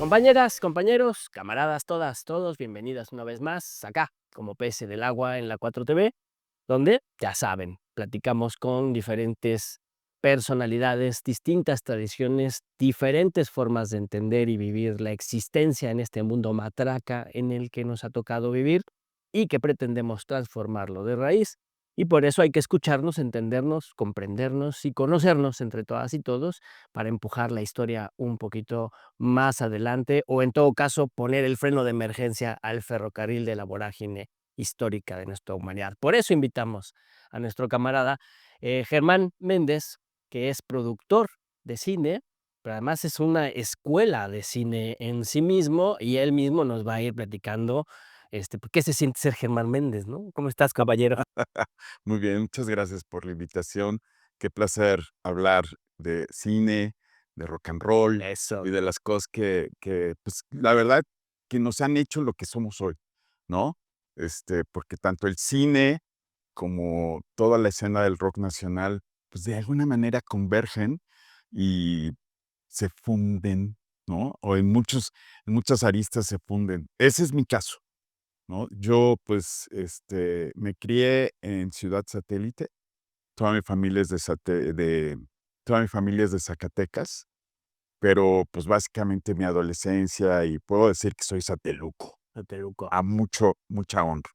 Compañeras, compañeros, camaradas, todas, todos, bienvenidas una vez más acá, como Pez en el Agua en la 4TV, donde, ya saben, platicamos con diferentes personalidades, distintas tradiciones, diferentes formas de entender y vivir la existencia en este mundo matraca en el que nos ha tocado vivir y que pretendemos transformarlo de raíz. Y por eso hay que escucharnos, entendernos, comprendernos y conocernos entre todas y todos para empujar la historia un poquito más adelante o en todo caso poner el freno de emergencia al ferrocarril de la vorágine histórica de nuestra humanidad. Por eso invitamos a nuestro camarada Germán Méndez, que es productor de cine, pero además es una escuela de cine en sí mismo y él mismo nos va a ir platicando por qué se siente ser Germán Méndez, ¿no? ¿Cómo estás, caballero? Muy bien, muchas gracias por la invitación. Qué placer hablar de cine, de rock and roll Eso. y de las cosas que pues, la verdad, que nos han hecho lo que somos hoy, ¿no? Porque tanto el cine como toda la escena del rock nacional, pues, de alguna manera convergen y se funden, ¿no? O en muchas aristas se funden. Ese es mi caso, ¿no? Yo, pues, me crié en Ciudad Satélite. Toda mi familia es toda mi familia es de Zacatecas, pero, pues, básicamente mi adolescencia, y puedo decir que soy sateluco, Sateluco. a mucha honra,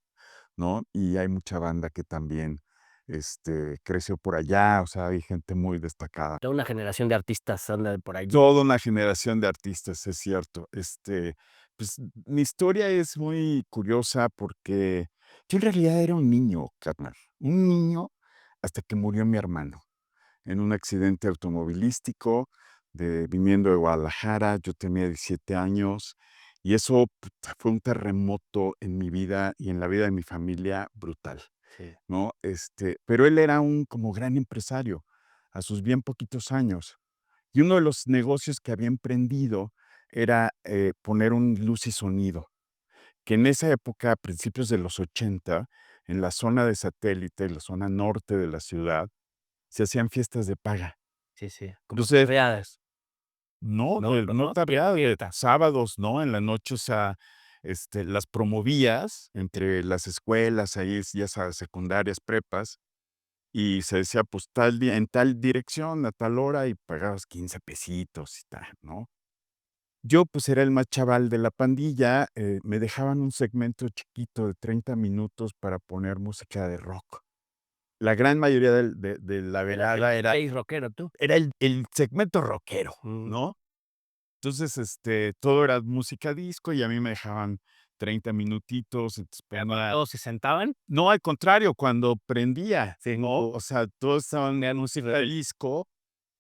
¿no? Y hay mucha banda que también, creció por allá, o sea, hay gente muy destacada. Toda una generación de artistas anda por ahí. Toda una generación de artistas, es cierto. Pues, mi historia es muy curiosa porque yo en realidad era un niño, carnal, un niño hasta que murió mi hermano en un accidente automovilístico viniendo de Guadalajara. Yo tenía 17 años y eso puta, fue un terremoto en mi vida y en la vida de mi familia brutal, Sí. ¿no? Pero él era un como gran empresario a sus bien poquitos años. Y uno de los negocios que había emprendido era, poner un luz y sonido, que en esa época, a principios de los 80, en la zona de Satélite, en la zona norte de la ciudad, se hacían fiestas de paga. Sí, sí, como Entonces, tardeadas, no, ¿no? no tardeada, sábados, ¿no? En la noche, o sea, las promovías entre las escuelas, ahí, ya sabes, secundarias, prepas, y se decía, pues, tal día en tal dirección, a tal hora, y pagabas 15 pesitos y tal, ¿no? Yo, pues, era el más chaval de la pandilla, me dejaban un segmento chiquito de 30 minutos para poner música de rock. La gran mayoría de la Eras el velada era DJ rockero tú. era el segmento rockero, Mm. ¿no? Entonces, todo era música disco y a mí me dejaban 30 minutitos, entonces ponía ¿Todos se sentaban? no, al contrario, cuando prendía, Sí. ¿no? O sea, todos estaban en Ponían música música. disco.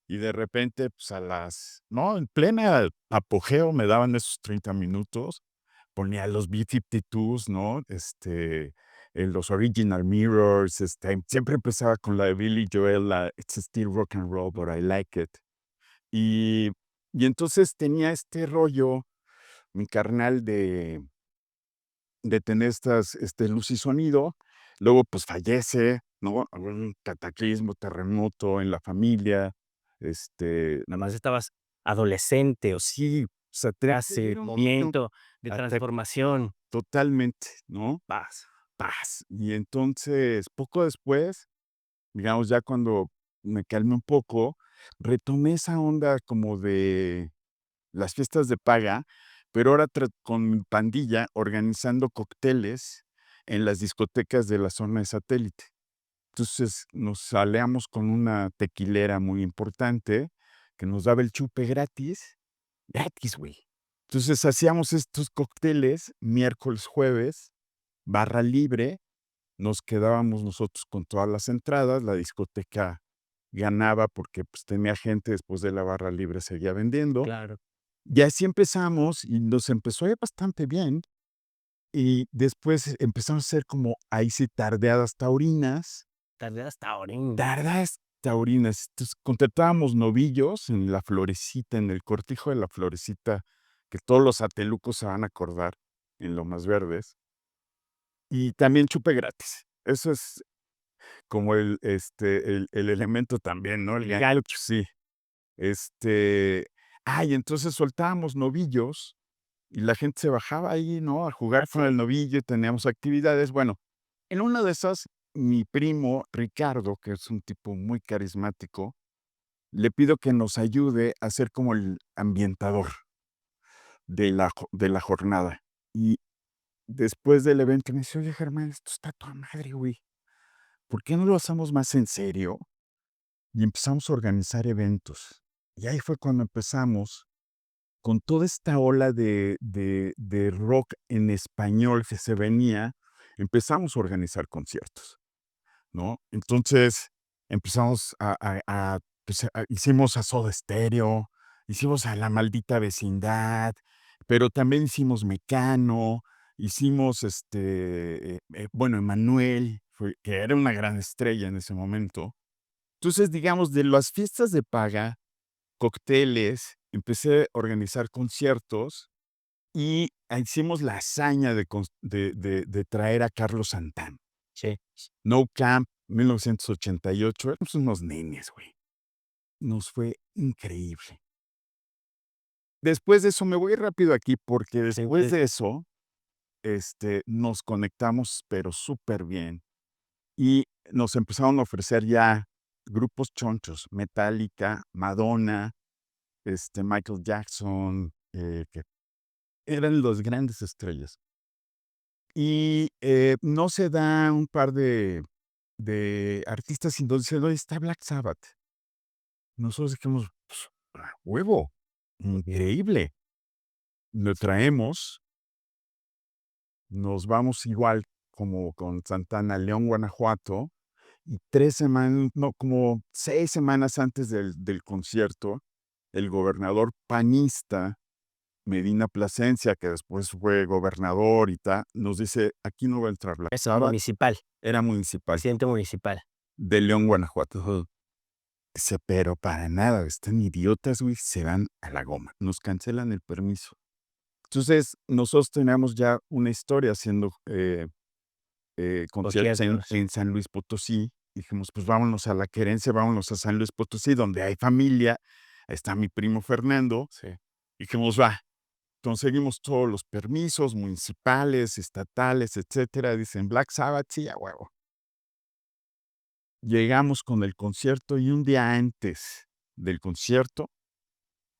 Y de repente, pues, no, en plena apogeo me daban esos 30 minutos, ponía los B-52s, ¿no? Los Original Mirrors, siempre empezaba con la de Billy Joel, la It's Still Rock and Roll, but I Like It. Y y entonces tenía este rollo, mi carnal, de tener luz y sonido. Luego, pues, fallece, ¿no? Un cataclismo, terremoto en la familia, este Nada más estabas adolescente, o Sí, o sea, ese era un niño momento de hasta transformación. totalmente, ¿no? Paz. Paz. Y entonces, poco después, digamos, ya cuando me calmé un poco, retomé esa onda como de las fiestas de paga, pero ahora con mi pandilla organizando cócteles en las discotecas de la zona de Satélite. Entonces, nos aliamos con una tequilera muy importante que nos daba el chupe gratis. Gratis, güey. Entonces, hacíamos estos cócteles miércoles, jueves, barra libre, nos quedábamos nosotros con todas las entradas, la discoteca ganaba porque, pues, tenía gente, después de la barra libre seguía vendiendo. Claro. Y así empezamos, y nos empezó a ir bastante bien, y después empezamos a hacer como, ahí sí, tardeadas taurinas. Tardé hasta orín. Tardeadas taurinas. Entonces, contratábamos novillos en La Florecita, en el Cortijo de La Florecita, que todos los satelucos se van a acordar, en Lomas Verdes, y también chupe gratis. Eso es como el elemento también, ¿no? El gancho, sí. Y entonces soltábamos novillos y la gente se bajaba ahí, ¿no? A Ah, jugar con sí. el novillo y teníamos actividades. Bueno, en una de esas, mi primo Ricardo, que es un tipo muy carismático, le pido que nos ayude a ser como el ambientador de la jornada. Y después del evento me dice: "Oye, Germán, esto está a toda madre, güey. ¿Por qué no lo hacemos más en serio?". Y empezamos a organizar eventos. Y ahí fue cuando empezamos con toda esta ola de rock en español que se venía, empezamos a organizar conciertos, ¿no? Entonces, empezamos pues, hicimos a Soda Stereo, hicimos a La Maldita Vecindad, pero también hicimos Mecano, hicimos, bueno, Emmanuel, que era una gran estrella en ese momento. Entonces, digamos, de las fiestas de paga, cócteles, empecé a organizar conciertos y hicimos la hazaña de traer a Carlos Santana. Sí. No Camp, 1988, éramos unos nenes, güey. Nos fue increíble. Después de eso, me voy rápido aquí, porque Sí, después sí. de eso, nos conectamos, pero súper bien. Y nos empezaron a ofrecer ya grupos chonchos, Metallica, Madonna, Michael Jackson, que eran los grandes estrellas. Y, no se da un par de artistas sin donde "Oye, está Black Sabbath". Nosotros dijimos: "Pues, a huevo, increíble". Lo traemos, nos vamos igual como con Santana a León, Guanajuato, y 3 semanas, no, como 6 semanas antes del concierto, el gobernador panista Medina Plasencia, que después fue gobernador y tal, nos dice: "Aquí no va a entrar Black Es Sabbath". municipal, Era municipal, presidente municipal. de León, Guanajuato. Ujú. Dice: "Pero para nada, están idiotas, güey, se van a la goma". Nos cancelan el permiso. Entonces, nosotros teníamos ya una historia haciendo, conciertos Conciertos. en San Luis Potosí. Dijimos: "Pues vámonos a La Querencia, vámonos a San Luis Potosí, donde hay familia". Ahí está mi primo Fernando. Sí. Dijimos: "Va". Conseguimos todos los permisos municipales, estatales, etcétera. Dicen: "Black Sabbath, sí, a huevo". Llegamos con el concierto y un día antes del concierto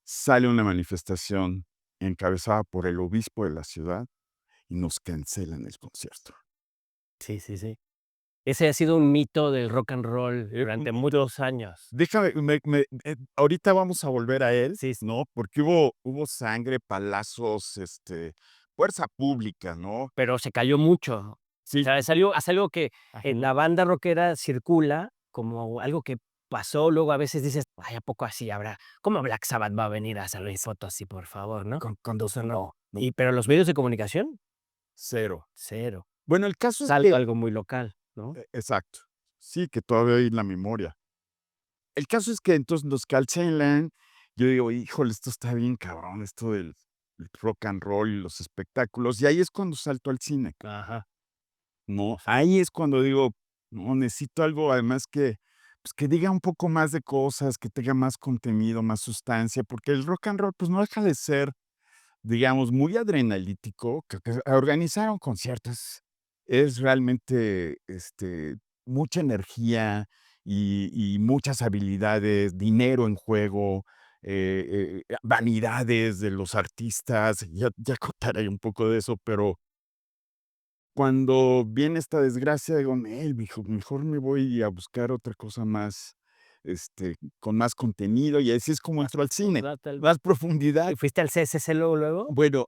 sale una manifestación encabezada por el obispo de la ciudad y nos cancelan el concierto. Sí, sí, sí. Ese ha sido un mito del rock and roll Un durante poquito. muchos años. Déjame, ahorita vamos a volver a él, Sí, s ¿no? Porque hubo sangre, palazos, fuerza pública, ¿no? pero se cayó mucho. O Sí, sea, es algo que en ajá. la banda rockera circula como algo que pasó, luego a veces dices: "Ay, ¿a poco así habrá? ¿Cómo Black Sabbath va a venir a San Luis Potosí, por favor?", ¿no? Cuando No. no, Pero los medios de comunicación, cero. cero. Bueno, el caso es Salto que algo muy local, ¿no? exacto. Sí, que todavía hay en la memoria. El caso es que entonces nos cancelan. Yo digo: "Híjole, esto está bien cabrón, esto del rock and roll y los espectáculos", y ahí es cuando salto al cine, Ajá. ¿no? Ahí es cuando digo: "No, necesito algo además que, pues, que diga un poco más de cosas, que tenga más contenido, más sustancia", porque el rock and roll, pues, no deja de ser, digamos, muy adrenalítico, que organizar un concierto es realmente, mucha energía y muchas habilidades, dinero en juego, vanidades de los artistas, ya contaré un poco de eso, pero cuando viene esta desgracia, digo: "Nel, mijo, mejor me voy a buscar otra cosa más, con más contenido", y así es como Más entro al cine, date el más profundidad. ¿Y fuiste al CCC luego, luego? Bueno,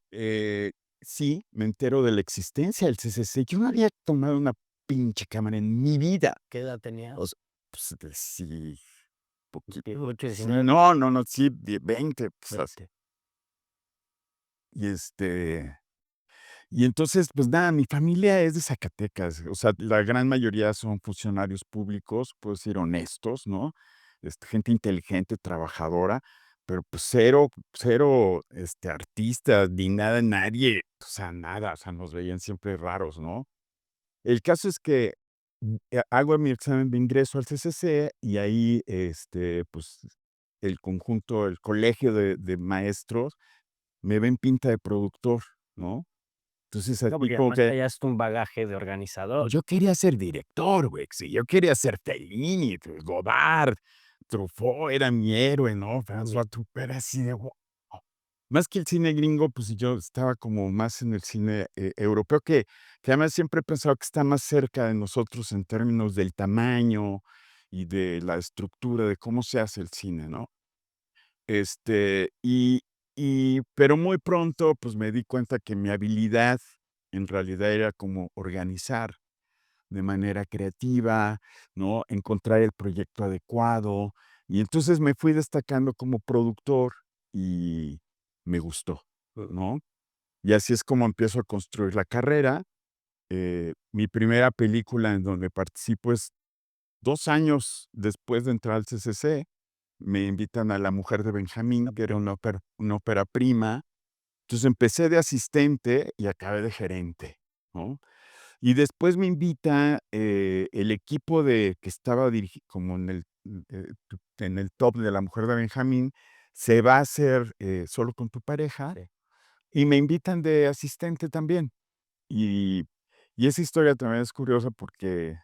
sí, me entero de la existencia del CCC. Yo no había tomado una pinche cámara en mi vida. ¿Qué edad tenías? O sea, pues, sí, poquito. 18, Sí, 19, no, no, no, sí, 20, pues, 20. y, y entonces, pues, nada, mi familia es de Zacatecas, o sea, la gran mayoría son funcionarios públicos, puedo decir honestos, ¿no? Gente inteligente, trabajadora, pero, pues, cero, artistas, ni nada, nadie, o sea, nada, o sea, nos veían siempre raros, ¿no? El caso es que, hago mi examen de ingreso al CCC y ahí, pues, el colegio de maestros me ven pinta de productor, ¿no? Entonces, No, así porque como además que traías un bagaje de organizador. yo quería ser director, güey, sí, yo quería ser Fellini, Godard, Truffaut era mi héroe, ¿no? François Truffaut era así de guau. Más que el cine gringo, pues yo estaba como más en el cine, europeo, que además siempre he pensado que está más cerca de nosotros en términos del tamaño y de la estructura de cómo se hace el cine, ¿no? Este, pero muy pronto, pues, me di cuenta que mi habilidad en realidad era como organizar de manera creativa, ¿no? Encontrar el proyecto adecuado. Y entonces me fui destacando como productor y me gustó, Mm. ¿no? Y así es como empiezo a construir la carrera. Mi primera película en donde participo es 2 años después de entrar al CCC. Me invitan a La mujer de Benjamín, que era una ópera prima. Entonces empecé de asistente y acabé de gerente, ¿no? Y después me invita, el equipo de que estaba dirigi como en el top de La mujer de Benjamín, se va a hacer, Solo con tu pareja, Sí. y me invitan de asistente también. Y y esa historia también es curiosa porque,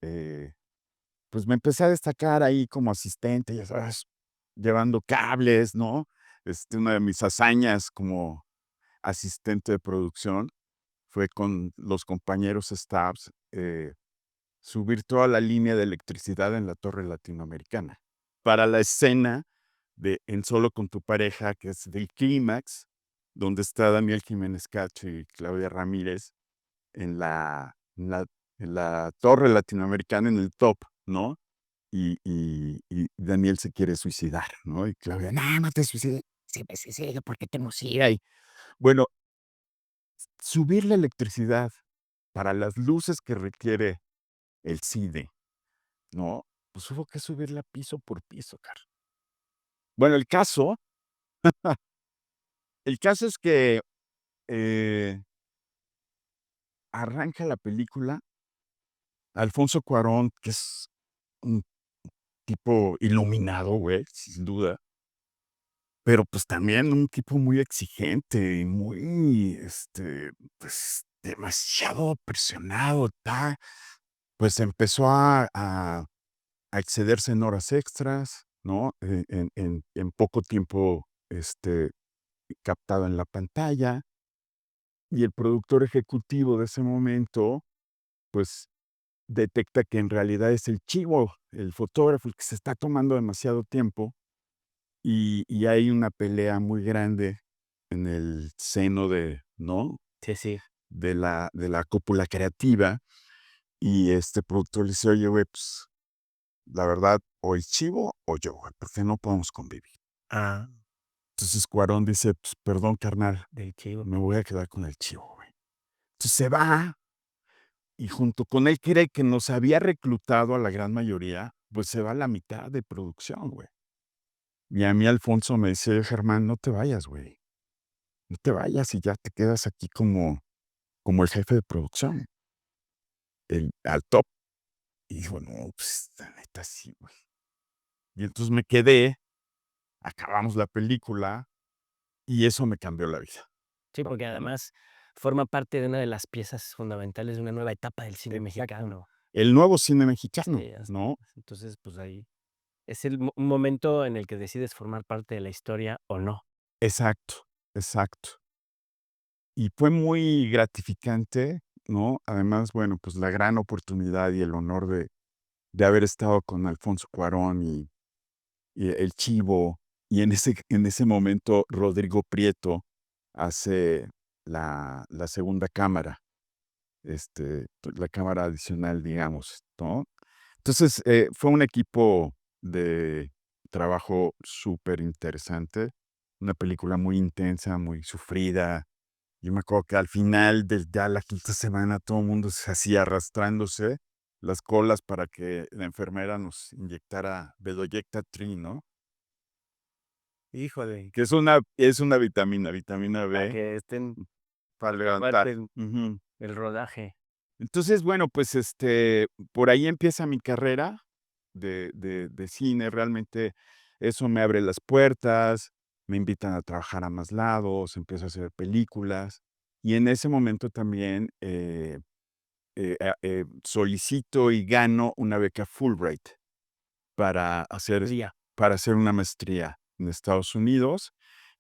eh, pues, me empecé a destacar ahí como asistente, ya sabes, llevando cables, ¿no? Una de mis hazañas como asistente de producción fue con los compañeros staffs, subir toda la línea de electricidad en la torre latinoamericana. Para la escena de En Solo con tu pareja, que es del clímax, donde está Daniel Jiménez Cacho y Claudia Ramírez en la torre latinoamericana, en el top, ¿no? Y Daniel se quiere suicidar, ¿no? Y Claudia: "No, no te suicides, sí me suicido porque tengo sida". Y bueno, subir la electricidad para las luces que requiere el cine, ¿no? Pues hubo que subirla piso por piso, cara. Bueno, el caso es que, eh, arranca la película, Alfonso Cuarón, que es un tipo iluminado, güey, sin duda, pero, pues, también un tipo muy exigente y muy, pues, demasiado presionado, pues, empezó a excederse en horas extras, ¿no? En poco tiempo, captado en la pantalla, y el productor ejecutivo de ese momento, pues, detecta que en realidad es el chivo, el fotógrafo, el que se está tomando demasiado tiempo, y hay una pelea muy grande en el seno de, ¿no? Sí, sí. De la cúpula creativa, y este productor le dice: "Oye, güey, pues, la verdad, o el chivo o yo, güey, porque no podemos convivir". Ah, Entonces Cuarón dice: "Pues, perdón, carnal, del chivo. me voy a quedar con el chivo, güey". Entonces se va, y junto con él, cree que nos había reclutado a la gran mayoría, pues se va a la mitad de producción, güey. Y a mí Alfonso me dice: "Germán, no te vayas, güey. No te vayas y ya te quedas aquí como el jefe de producción, al top". Y digo: "No, pues, la neta sí, güey". Y entonces me quedé, acabamos la película, y eso me cambió la vida. Sí, porque además forma parte de una de las piezas fundamentales de una nueva etapa del cine Exacto. mexicano. El nuevo cine mexicano, Sí, así ¿no? es. Entonces, pues ahí es un momento en el que decides formar parte de la historia o no. Exacto, exacto. Y fue muy gratificante, ¿no? Además, bueno, pues la gran oportunidad y el honor de haber estado con Alfonso Cuarón y El Chivo, y en ese momento Rodrigo Prieto hace la segunda cámara, la cámara adicional, digamos, ¿no? Entonces, fue un equipo de trabajo súper interesante, una película muy intensa, muy sufrida. Yo me acuerdo que al final de ya la quinta semana todo el mundo se hacía arrastrándose las colas para que la enfermera nos inyectara Bedoyecta Trin, ¿no? Híjole, Que es una vitamina para B, que estén para levantar. aguanten Ujú. el rodaje. Entonces, bueno, pues, por ahí empieza mi carrera de cine. Realmente eso me abre las puertas. me invitan a trabajar a más lados, empiezo a hacer películas, y en ese momento también, solicito y gano una beca Fulbright para hacer Día. para hacer una maestría en Estados Unidos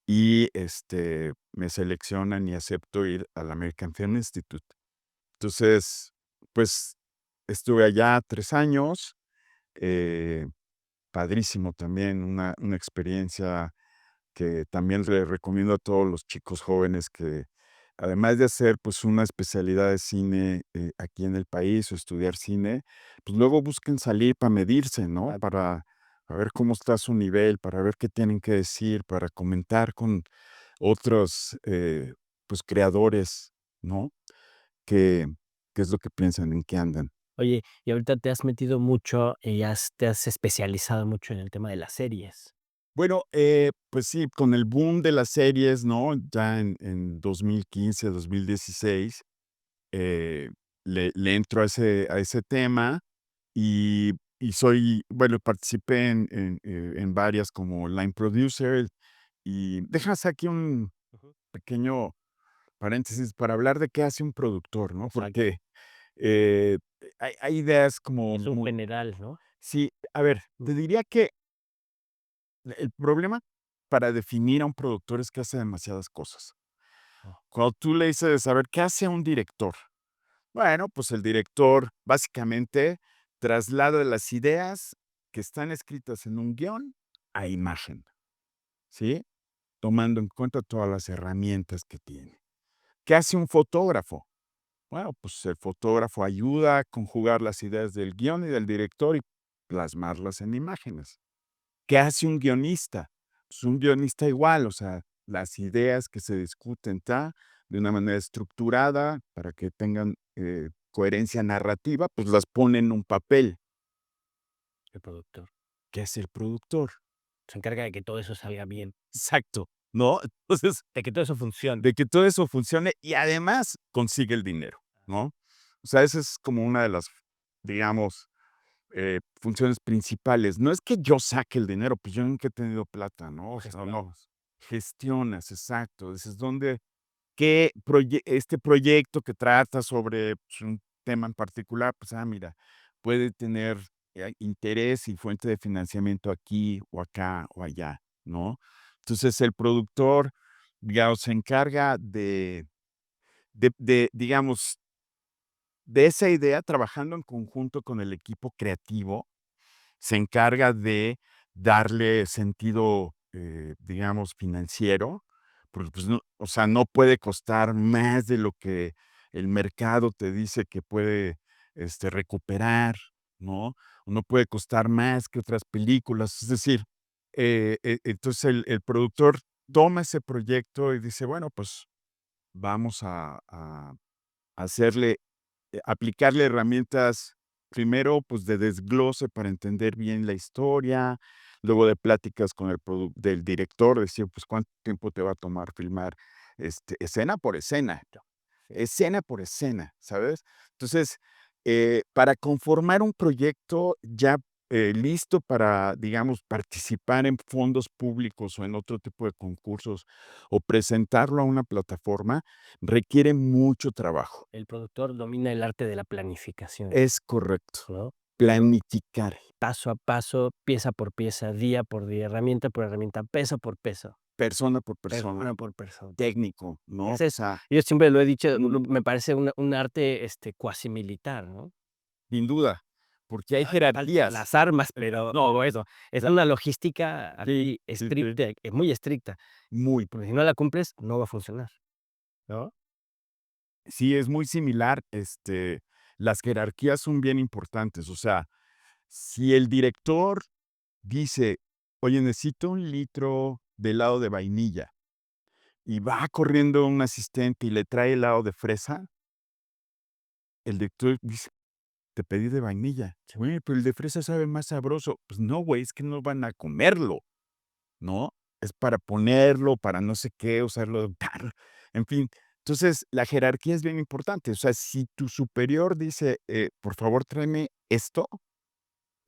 y, me seleccionan y acepto ir al American Film Institute. Entonces, pues, estuve allá 3 años, eh, padrísimo también, una experiencia que también le recomiendo a todos los chicos jóvenes que, además de hacer, pues, una especialidad de cine, aquí en el país o estudiar cine, pues, luego busquen salir para medirse, ¿no? Claro. Para ver cómo está su nivel, para ver qué tienen que decir, para comentar con otros, pues, creadores, ¿no? ¿Qué qué es lo que piensan, en qué andan? Oye, y ahorita te has metido mucho y te has especializado mucho en el tema de las series. Bueno, pues sí, con el boom de las series, ¿no? Ya en 2015, 2016, eh, le entro a ese tema y soy, bueno, participé en varias como line producer. Y dejas aquí un Ujú. pequeño paréntesis para hablar de qué hace un productor, ¿no? Exacto. Porque, eh, hay ideas como Es un muy general, ¿no? sí, a ver, Mm. te diría que el problema para definir a un productor es que hace demasiadas cosas. Oh, Cuando tú le dices, a ver, ¿qué hace un director? Bueno, pues el director básicamente traslada las ideas que están escritas en un guión a imagen, ¿sí? Tomando en cuenta todas las herramientas que tiene. ¿Qué hace un fotógrafo? Bueno, pues el fotógrafo ayuda a conjugar las ideas del guión y del director y plasmarlas en imágenes. ¿Qué hace un guionista? Pues un guionista igual, o sea, las ideas que se discuten de una manera estructurada para que tengan coherencia narrativa, pues las pone en un papel. el productor. ¿Qué es el productor? Se encarga de que todo eso salga bien, Exacto, ¿no? Entonces, de que todo eso funcione. de que todo eso funcione y además consigue el dinero, ¿no? O sea, esa es como una de las, digamos, funciones principales. No es que yo saque el dinero, pues yo nunca he tenido plata, ¿no? Lo O sea, no. gestionas. Gestionas, exacto. Dices, ¿dónde, este proyecto que trata sobre pues, un tema en particular, pues, mira, puede tener interés y fuente de financiamiento aquí o acá o allá, ¿no? Entonces, el productor, digamos, se encarga digamos, de esa idea, trabajando en conjunto con el equipo creativo, se encarga de darle sentido, digamos, financiero, porque, pues, no, o sea, no puede costar más de lo que el mercado te dice que puede, recuperar, ¿no? O no puede costar más que otras películas. Es decir, entonces el productor toma ese proyecto y dice: "Bueno, pues, vamos a hacerle aplicarle herramientas, primero, pues, de desglose para entender bien la historia, luego de pláticas con el del director, decir, pues, cuánto tiempo te va a tomar filmar, escena por escena por escena, ¿sabes? Entonces, para conformar un proyecto ya, listo para, digamos, participar en fondos públicos o en otro tipo de concursos, o presentarlo a una plataforma, requiere mucho trabajo. El productor domina el arte de la planificación, Es correcto. ¿no? Planificar, Paso a paso, pieza por pieza, día por día, herramienta por herramienta, peso por peso, persona por persona, persona por persona. técnico, ¿no? O Ese es, sea, yo siempre lo he dicho, me parece un arte, cuasi militar, ¿no? sin duda, porque hay Faltan jerarquías. las armas, pero no eso, es una logística Sí, así sí, sí. estricta, muy estricta, Muy. porque si no la cumples, no va a funcionar, ¿no? Sí, es muy similar, las jerarquías son bien importantes, o sea, si el director dice: "Oye, necesito 1 litro de helado de vainilla", y va corriendo un asistente y le trae helado de fresa, el director dice: "Te pedí de vainilla". "Güey, pero el de fresa sabe más sabroso". Pues no, güey, es que no van a comerlo, ¿no? Es para ponerlo, para no sé qué, usarlo, en fin. Entonces, la jerarquía es bien importante. O sea, si tu superior dice, por favor, tráeme esto,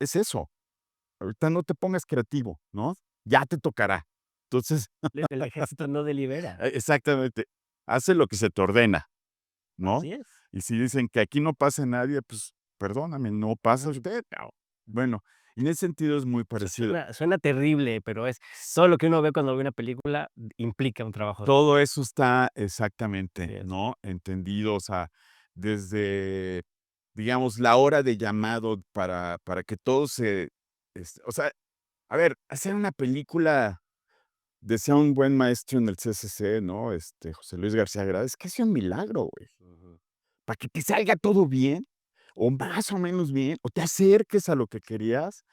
es eso. Ahorita no te pongas creativo, ¿no? Ya te tocará. Entonces, El ejército no delibera. exactamente, hace lo que se te ordena, ¿no? Así es. Y si dicen que aquí no pasa nadie, pues, perdóname, no pasa usted, cabrón. Bueno, en ese sentido es muy parecido. Suena terrible, pero es todo lo que uno ve cuando ve una película implica un trabajo. Todo eso está Así exactamente, es. ¿no? Entendido, o sea, desde, digamos, la hora de llamado para que todo se, o sea, a ver, hacer una película, decía un buen maestro en el CCC, ¿no? José Luis García Grada, es casi un milagro, güey. Ujú. Para que te salga todo bien, o más o menos bien, o te acerques a lo que querías,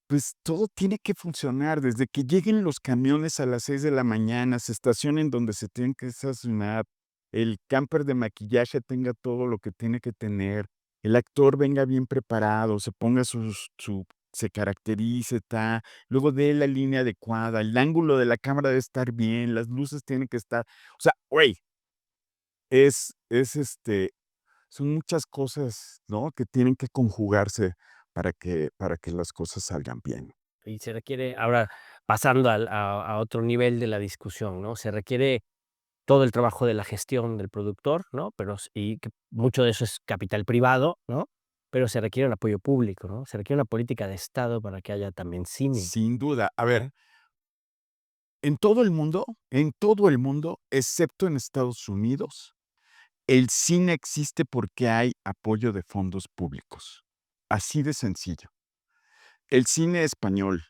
pues todo tiene que funcionar, desde que lleguen los camiones a las 6 de la mañana, se estacionen donde se tienen que estacionar, el camper de maquillaje tenga todo lo que tiene que tener, el actor venga bien preparado, se ponga se caracterice, luego dé la línea adecuada, el ángulo de la cámara debe estar bien, las luces tienen que estar, o sea, güey, son muchas cosas, ¿no?, que tienen que conjugarse para que las cosas salgan bien. Y se requiere ahora, pasando a otro nivel de la discusión, ¿no? Se requiere todo el trabajo de la gestión del productor, ¿no? Pero y que mucho de eso es capital privado, ¿no? Pero se requiere un apoyo público, ¿no? Se requiere una política de Estado para que haya también cine, Sin duda. A ver, ¿no? en todo el mundo, excepto en Estados Unidos, el cine existe porque hay apoyo de fondos públicos. Así de sencillo. El cine español,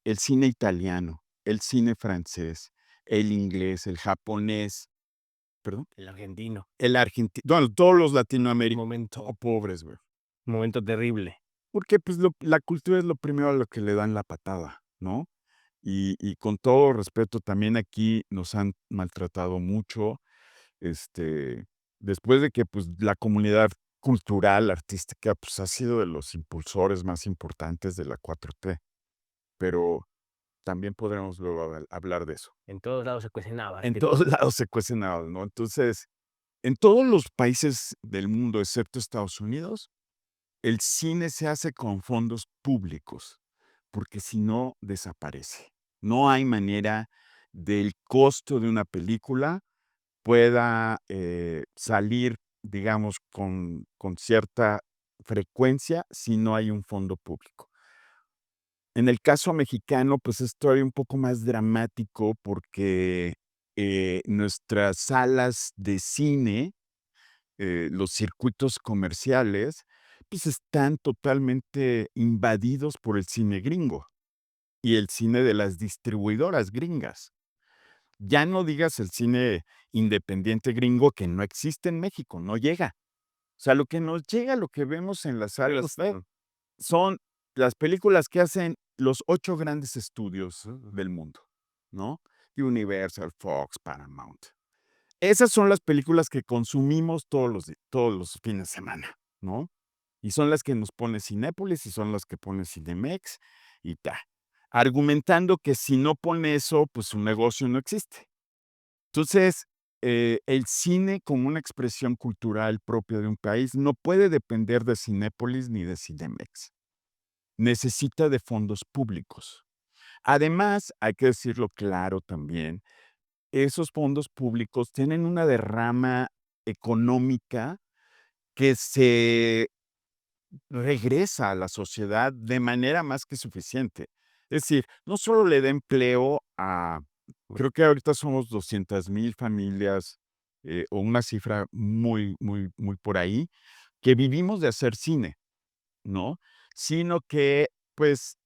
el cine italiano, el cine francés, el inglés, el japonés, ¿perdón? El argentino, El argentino, bueno, todos los un latinoamericanos, momento pobres, güey. un momento terrible. Porque, pues, la cultura es lo primero a lo que le dan la patada, ¿no? Y con todo respeto, también aquí nos han maltratado mucho, este, después de que, pues, la comunidad cultural, artística, pues, ha sido de los impulsores más importantes de la 4T, pero también podremos luego hablar de eso. En todos lados se cuecen habas, En que todos lados se cuecen habas, ¿no? Entonces, en todos los países del mundo, excepto Estados Unidos, el cine se hace con fondos públicos, porque si no, desaparece. No hay manera del costo de una película pueda, salir, digamos, con cierta frecuencia si no hay un fondo público. En el caso mexicano, pues, es todavía un poco más dramático porque, nuestras salas de cine, los circuitos comerciales, pues, están totalmente invadidos por el cine gringo y el cine de las distribuidoras gringas. Ya no digas el cine independiente gringo que no existe en México, no llega. O sea, lo que nos llega, lo que vemos en las salas, son las películas que hacen los 8 grandes estudios del mundo, ¿no? Universal, Fox, Paramount. Esas son las películas que consumimos todos los fines de semana, ¿no? Y son las que nos pone Cinépolis, y son las que pone Cinemex, y ta. Argumentando que si no pone eso, pues su negocio no existe. Entonces, el cine como una expresión cultural propia de un país no puede depender de Cinépolis ni de Cinemex. Necesita de fondos públicos. Además, hay que decirlo claro también, esos fondos públicos tienen una derrama económica que se regresa a la sociedad de manera más que suficiente. Es decir, no solo le da empleo a, creo que ahorita somos 200,000 familias, o una cifra muy, muy, muy por ahí, que vivimos de hacer cine, ¿no? Sino que, pues,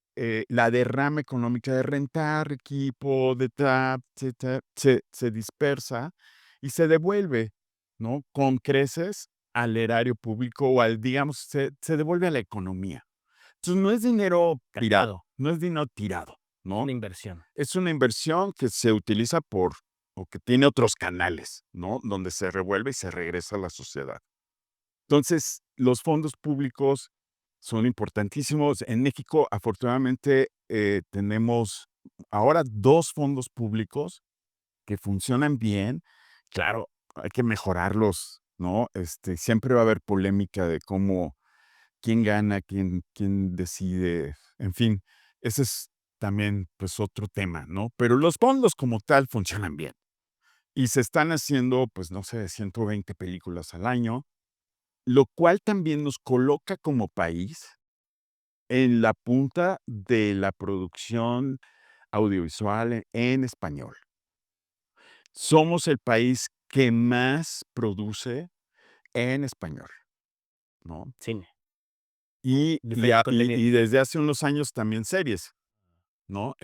la derrama económica de rentar equipo, de etcétera, se dispersa y se devuelve, ¿no? Con creces al erario público o al, digamos, se devuelve a la economía. Entonces, no es dinero tirado, Gastado, no es dinero tirado, es ¿no? una inversión. Es una inversión que se utiliza o que tiene otros canales, ¿no? Donde se revuelve y se regresa a la sociedad. Entonces, los fondos públicos son importantísimos. En México, afortunadamente, tenemos ahora 2 fondos públicos que funcionan bien. Claro, hay que mejorarlos, ¿no? Siempre va a haber polémica de quién gana, quién decide, en fin, ese es también, pues, otro tema, ¿no? Pero los fondos como tal funcionan bien. Y se están haciendo, pues, no sé, 120 películas al año, lo cual también nos coloca como país en la punta de la producción audiovisual en español. Somos el país que más produce en español, ¿no? Cine, Y diferente a y contenido. y desde hace unos años también series, ¿no?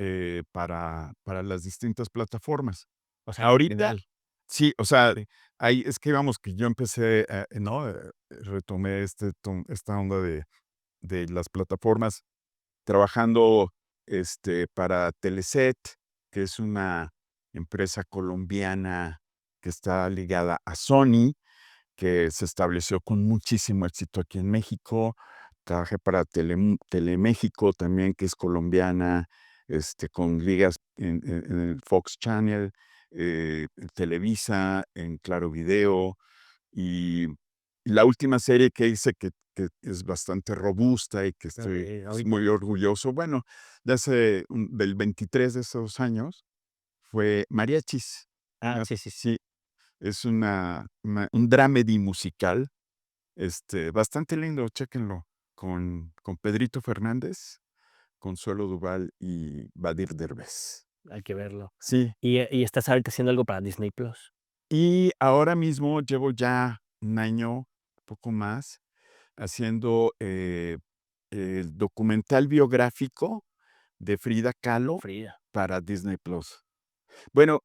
Para las distintas plataformas. O sea, en Ahorita general. sí, o sea, Sí. ahí es que vamos, que yo empecé, ¿no? Retomé esta onda de las plataformas trabajando, para Teleset, que es una empresa colombiana que está ligada a Sony, que se estableció con muchísimo éxito aquí en México. Trabajé para Teleméxico también, que es colombiana, con ligas en el Fox Channel, en Televisa, en Claro Video. Y la última serie que hice que es bastante robusta y que estoy, Okey, pues, ahorita. muy orgulloso, bueno, de hace del 23 de esos años, fue Mariachis. Ah, Ah, sí, sí, sí. sí, es un dramedy musical, bastante lindo, chéquenlo, con Pedrito Fernández, Consuelo Duval y Badir Derbez. Hay que verlo. Sí, ¿Y estás ahorita haciendo algo para Disney Plus? y ahora mismo llevo ya un año, poco más, haciendo, el documental biográfico de Frida Kahlo Frida. para Disney Plus. Bueno,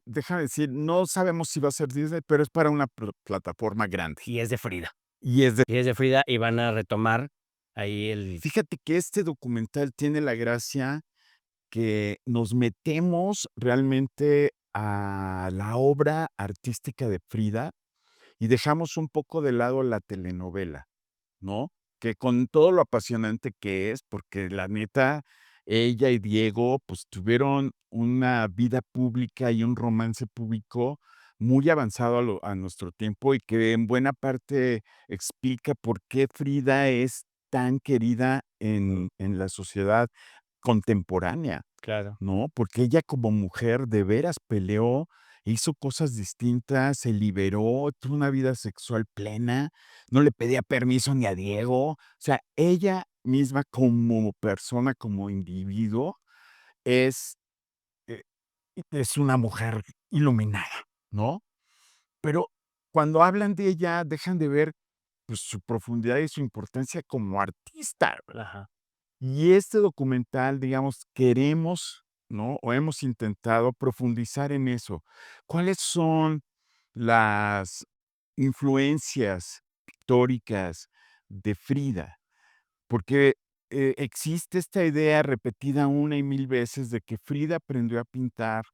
déjame decir, no sabemos si va a ser Disney, pero es para una plataforma grande. Y es de Frida. Y es de Y es de Frida, y van a retomar ahí el Fíjate que este documental tiene la gracia que nos metemos realmente a la obra artística de Frida y dejamos un poco de lado la telenovela, ¿no? Que con todo lo apasionante que es, porque la neta, ella y Diego, pues, tuvieron una vida pública y un romance público muy avanzado a nuestro tiempo, y que en buena parte explica por qué Frida es tan querida en la sociedad contemporánea. claro. ¿No? Porque ella como mujer de veras peleó, hizo cosas distintas, se liberó, tuvo una vida sexual plena, no le pedía permiso ni a Diego. O sea, ella misma como persona, como individuo, es, eh, es una mujer iluminada, ¿no? Pero cuando hablan de ella, dejan de ver, pues, su profundidad y su importancia como artista. Ajá. Y este documental, digamos, queremos, ¿no? O hemos intentado profundizar en eso. ¿Cuáles son las influencias pictóricas de Frida? Porque existe esta idea repetida una y mil veces de que Frida aprendió a pintar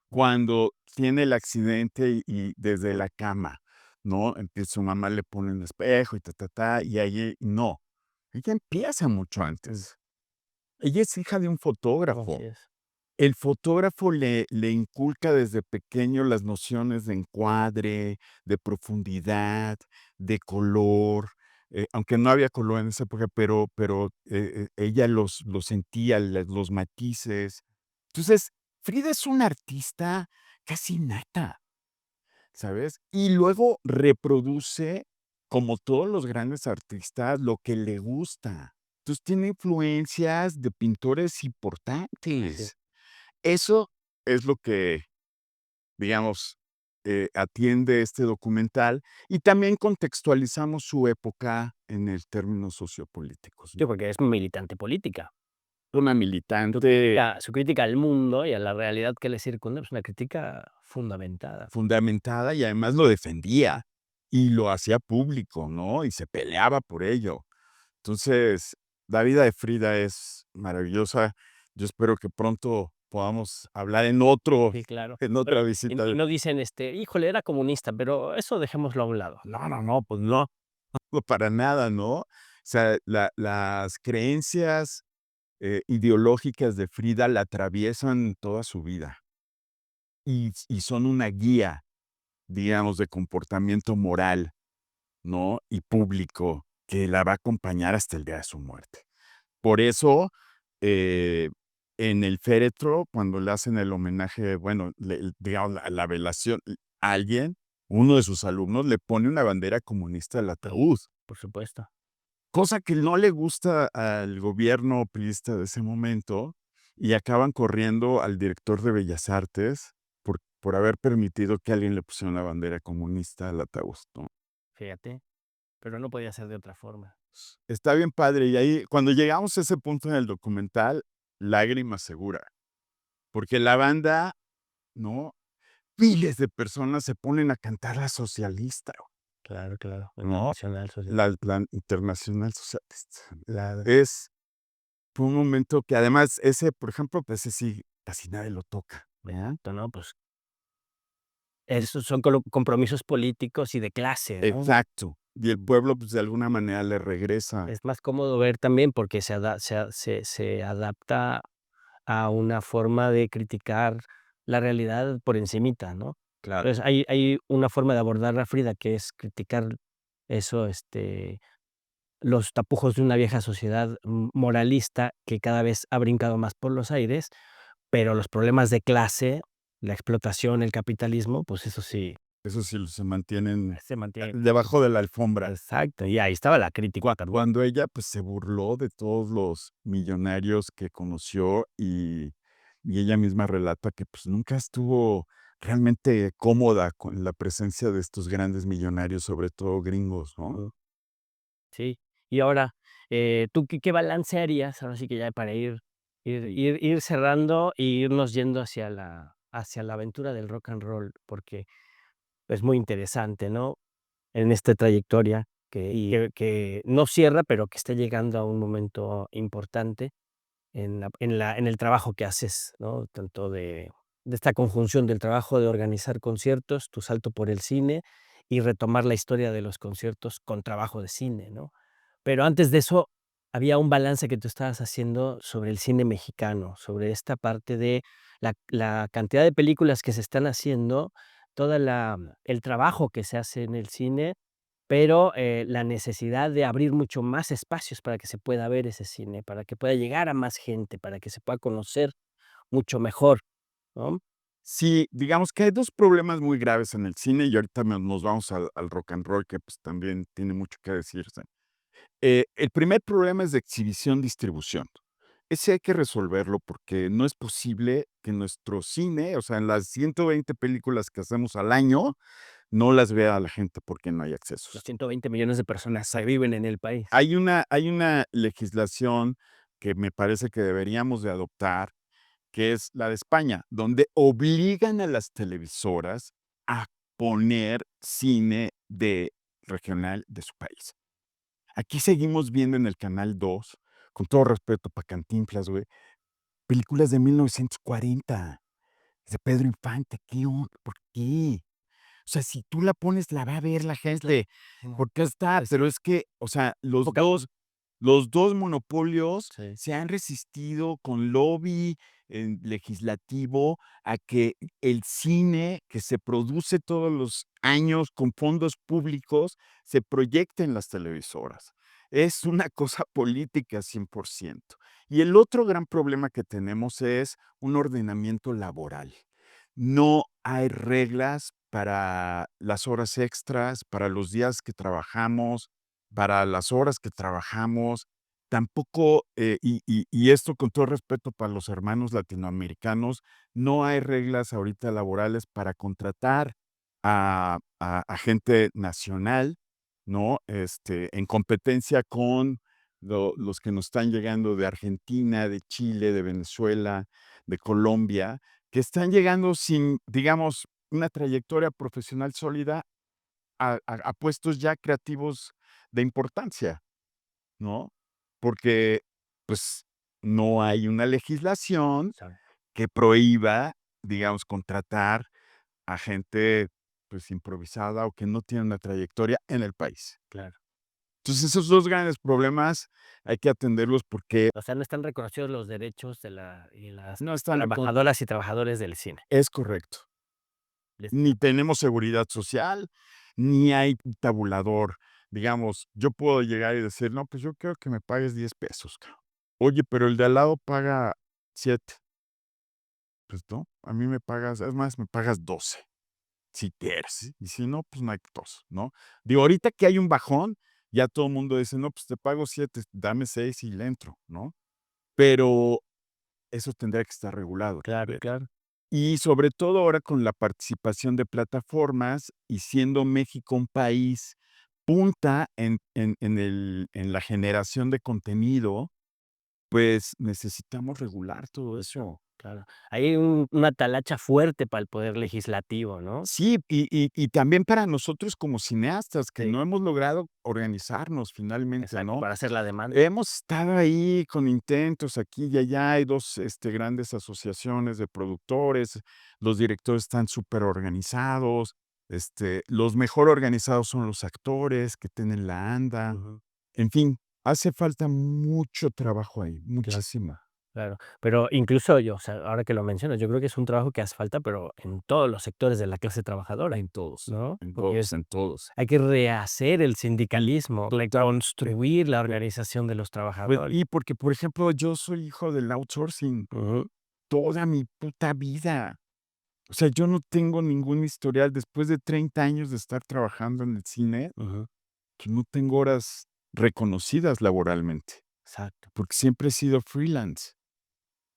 cuando tiene el accidente y desde la cama, ¿no? Empieza su mamá le pone un espejo y ta, ta, ta, y ahí no. Ella empieza mucho antes. Ella es hija de un Así fotógrafo. es. El fotógrafo le inculca desde pequeño las nociones de encuadre, de profundidad, de color, aunque no había color en esa época, pero ella los sentía, los matices. Entonces, Frida es una artista casi innata, ¿sabes? Y luego reproduce, como todos los grandes artistas, lo que le gusta. Entonces, tiene influencias de pintores Así es. importantes. Eso es lo que, digamos, atiende este documental, y también contextualizamos su época en el términos sociopolíticos, Sí, ¿no? porque es militante política. Una Su militante crítica su crítica al mundo y a la realidad que le circunda es una crítica fundamentada. fundamentada y además lo defendía, y lo hacía público, ¿no? Y se peleaba por ello. Entonces, la vida de Frida es maravillosa. Yo espero que pronto podamos hablar Sí, claro. en Pero otra y visita. y no dicen, híjole, era comunista, pero eso dejémoslo a un lado. No, no, no, pues no, no, para nada, ¿no? O sea, las creencias, ideológicas de Frida la atraviesan toda su vida y son una guía, digamos, de comportamiento moral, ¿no? Y público que la va a acompañar hasta el día de su muerte. Por eso eh, en el féretro, cuando le hacen el homenaje, bueno, digamos, la velación, alguien, uno de sus alumnos, le pone una bandera comunista al Sí, ataúd, por supuesto. cosa que no le gusta al gobierno priista de ese momento, y acaban corriendo al director de Bellas Artes por haber permitido que alguien le pusiera una bandera comunista al ataúd, ¿no? Fíjate, pero no podía ser de otra forma. Está bien padre, y ahí, cuando llegamos a ese punto en el documental, lágrima segura, porque la banda, ¿no? Miles de personas se ponen a cantar la socialista, Claro, claro, ¿no? internacional, social. La internacional socialista. Claro. Fue un momento que además ese, por ejemplo, pues ese sí, casi nadie lo toca, ¿no? Exacto, ¿no? Pues, esos son compromisos políticos y de clase, ¿no? Exacto. Y el pueblo, pues, de alguna manera le regresa. Es más cómodo ver también porque se adapta a una forma de criticar la realidad por encimita, ¿no? Claro. Entonces, hay una forma de abordar a Frida, que es criticar eso, los tapujos de una vieja sociedad moralista que cada vez ha brincado más por los aires, pero los problemas de clase, la explotación, el capitalismo, pues eso sí, Eso sí, se mantienen se mantiene. debajo de la alfombra. Exacto, y ahí estaba la crítica también. Cuando ella, pues, se burló de todos los millonarios que conoció, y ella misma relata que, pues, nunca estuvo realmente cómoda con la presencia de estos grandes millonarios, sobre todo gringos, ¿no? Ujú. Sí. Y ahora, ¿tú qué balance harías? Ahora sí que ya para ir cerrando e irnos yendo hacia la aventura del rock and roll, porque es muy interesante, ¿no? En esta trayectoria que no cierra, pero que está llegando a un momento importante en el trabajo que haces, ¿no? Tanto de esta conjunción del trabajo de organizar conciertos, tu salto por el cine y retomar la historia de los conciertos con trabajo de cine, ¿no? Pero antes de eso, había un balance que tú estabas haciendo sobre el cine mexicano, sobre esta parte de la cantidad de películas que se están haciendo, toda el trabajo que se hace en el cine, pero, la necesidad de abrir mucho más espacios para que se pueda ver ese cine, para que pueda llegar a más gente, para que se pueda conocer mucho mejor, ¿no? Sí, digamos que hay 2 problemas muy graves en el cine, y ahorita nos vamos al rock and roll, que, pues, también tiene mucho que decirse. El primer problema es de exhibición, distribución. Ese hay que resolverlo porque no es posible que nuestro cine, o sea, en las 120 películas que hacemos al año, no las vea la gente porque no hay Los accesos. 120 millones de personas que viven en el país. Hay una legislación que me parece que deberíamos de adoptar, que es la de España, donde obligan a las televisoras a poner cine de regional de su país. Aquí seguimos viendo en el Canal 2, con todo respeto para Cantinflas, güey, películas de 1940, de Pedro Infante, ¿por qué? O sea, si tú la pones, la va a ver la gente, porque está, Es pero es que, o sea, poca los 2 monopolios sí, se han resistido con lobby, legislativo a que el cine que se produce todos los años con fondos públicos se proyecte en las televisoras. Es una cosa política 100%. Y el otro gran problema que tenemos es un ordenamiento laboral. No hay reglas para las horas extras, para los días que trabajamos, para las horas que trabajamos. Tampoco, y esto con todo respeto para los hermanos latinoamericanos, no hay reglas ahorita laborales para contratar a gente nacional, ¿no? En competencia con los que nos están llegando de Argentina, de Chile, de Venezuela, de Colombia, que están llegando sin, digamos, una trayectoria profesional sólida a puestos ya creativos de importancia, ¿no? Porque, pues, no hay una legislación sabe, que prohíba, digamos, contratar a gente, pues, improvisada o que no tiene una trayectoria en el país. claro. Entonces, esos 2 grandes problemas hay que atenderlos porque O sea, no están reconocidos los derechos de las no están recon trabajadoras y trabajadores del cine. es correcto. Les Ni tenemos seguridad social, ni hay un tabulador. Digamos, yo puedo llegar y decir: "No, pues yo quiero que me pagues 10 pesos, cabrón". Oye, pero el de al lado paga 7. Pues no, a mí me pagas, es más, me pagas 12, si quieres, y si no, pues no hay tos, ¿no? Digo, ahorita que hay un bajón, ya todo el mundo dice: "No, pues te pago 7, dame 6 y le entro", ¿no? Pero eso tendría que estar regulado Claro, también. claro. Y sobre todo ahora con la participación de plataformas y siendo México un país punta en la generación de contenido, pues necesitamos regular todo eso. Claro. Hay una talacha fuerte para el poder legislativo, ¿no? Sí, y también para nosotros como cineastas, que Sí, no hemos logrado organizarnos finalmente, exacto, ¿no? para hacer la demanda. Hemos estado ahí con intentos aquí y allá, hay 2 grandes asociaciones de productores, los directores están superorganizados, los mejor organizados son los actores que tienen la anda, Ujú, en fin, hace falta mucho trabajo ahí, claro. muchísima. Claro, pero incluso yo, o sea, ahora que lo mencionas, yo creo que es un trabajo que hace falta, pero en todos los sectores de la clase trabajadora, ¿no? En Porque todos, en todos. hay que rehacer el sindicalismo, Total. reconstruir la organización de los Pues, trabajadores. y porque, por ejemplo, yo soy hijo del outsourcing Ujú, toda mi puta vida. O sea, yo no tengo ningún historial después de 30 años de estar trabajando en el cine, ujú, que no tengo horas reconocidas laboralmente, exacto. porque siempre he sido freelance.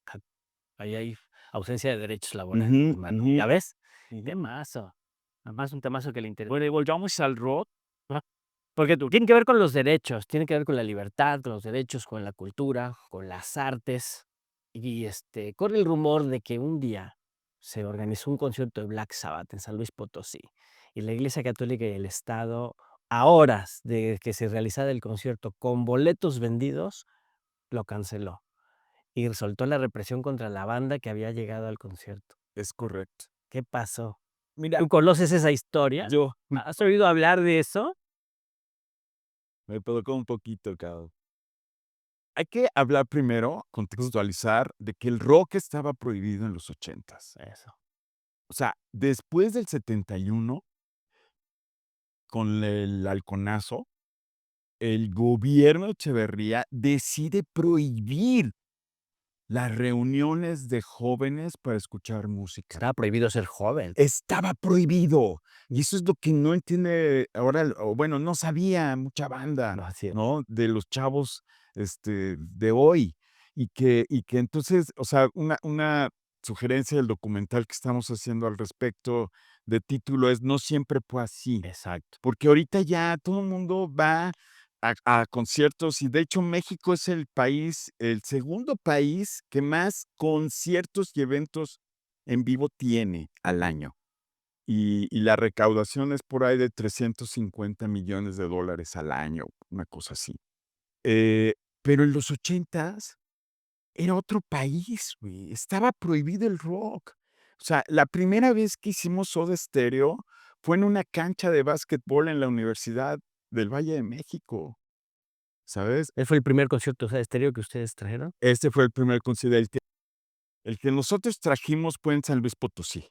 Ja, ahí hay ausencia de derechos laborales, Ujú, hermano. ujú, ¿Ya ves? ujú. Temazo. Además, un temazo que le interesa. Bueno, y volvamos al rock. Porque tú tiene que ver con los derechos, tiene que ver con la libertad, con los derechos, con la cultura, con las artes. Y, corre el rumor de que un día se organizó un concierto de Black Sabbath en San Luis Potosí, y la Iglesia Católica y el Estado, a horas de que se realizara el concierto, con boletos vendidos, lo canceló, y soltó la represión contra la banda que había llegado al concierto. Es correcto. ¿Qué pasó? Mira, ¿Tú conoces esa historia? yo ¿Has oído hablar de eso? me provocó un poquito, cabrón. Hay que hablar primero, Ujú. contextualizar de que el rock estaba prohibido en los 80s. Eso. O sea, después del 71, con el halconazo, el gobierno de Echeverría decide prohibir las reuniones de jóvenes para escuchar música. Estaba prohibido ser joven. Estaba prohibido. Y eso es lo que no entiende ahora, o bueno, no sabía mucha banda, No, así es. ¿no? De los chavos, de hoy. Y que entonces, o sea, una sugerencia del documental que estamos haciendo al respecto de título es: "No siempre fue así". Exacto. Porque ahorita ya todo el mundo va a conciertos y, de hecho, México es el segundo país que más conciertos y eventos en vivo tiene al año. Y la recaudación es por ahí de $350 millones al año, una cosa así. Eh, pero en los 80s era otro país, güey, estaba prohibido el rock. O sea, la primera vez que hicimos Soda Stereo fue en una cancha de básquetbol en la Universidad del Valle de México, ¿sabes? ¿Ese fue el primer concierto, o sea, estéreo que ustedes trajeron? Este fue el primer concierto. El que nosotros trajimos fue en San Luis Potosí.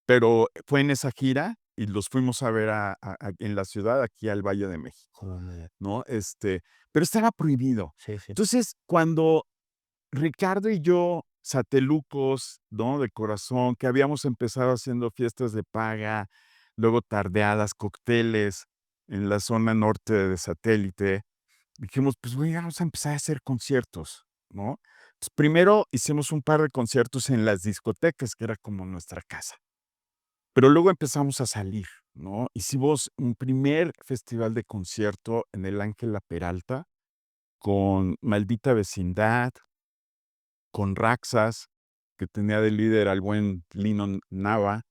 Pero fue en esa gira y los fuimos a ver a en la ciudad, aquí al Valle de México, Órale. ¿no? Pero estaba prohibido. Sí, sí. Entonces, cuando Ricardo y yo, satelucos, ¿no? De corazón, que habíamos empezado haciendo fiestas de paga, luego tardeadas, cócteles en la zona norte de Satélite, dijimos: "Pues, güey, vamos a empezar a hacer conciertos", ¿no? Entonces, primero hicimos un par de conciertos en las discotecas, que era como nuestra casa. Pero luego empezamos a salir, ¿no? Hicimos un primer festival de concierto en el Ángela Peralta con Maldita Vecindad, con Raxas, que tenía de líder al buen Lino Nava.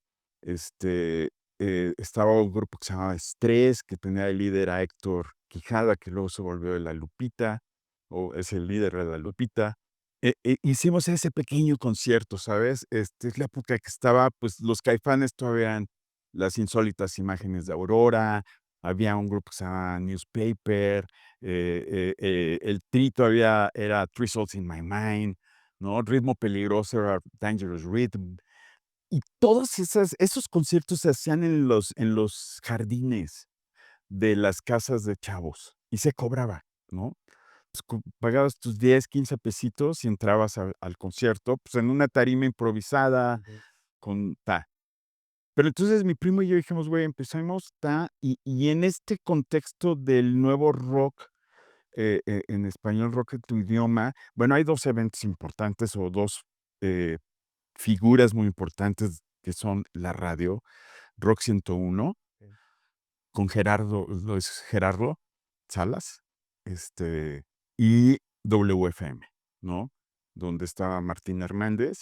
Estaba un grupo que se llamaba Estrés, que tenía de líder a Héctor Quijada, que luego se volvió de La Lupita, o es el líder de La Lupita. Hicimos ese pequeño concierto, ¿sabes? Es la época que estaba, pues, los Caifanes todavía eran Las Insólitas Imágenes de Aurora, había un grupo que se llamaba Newspaper, el Tri todavía era Three Souls in My Mind, ¿no? Ritmo Peligroso era Dangerous Rhythm. Y todos esos conciertos se hacían en los jardines de las casas de chavos y se cobraba, ¿no? pagabas tus 10, 15 pesitos y entrabas al concierto, pues en una tarima improvisada, Ujú. con ta. Pero entonces mi primo y yo dijimos, güey, empezamos, ta, y en este contexto del nuevo rock, en español, rock en tu idioma, bueno, hay 2 eventos importantes o 2 eh, figuras muy importantes que son la radio, Rock 101 Sí. con Gerardo, lo es Gerardo Salas, y WFM, ¿no? Donde estaba Martín Hernández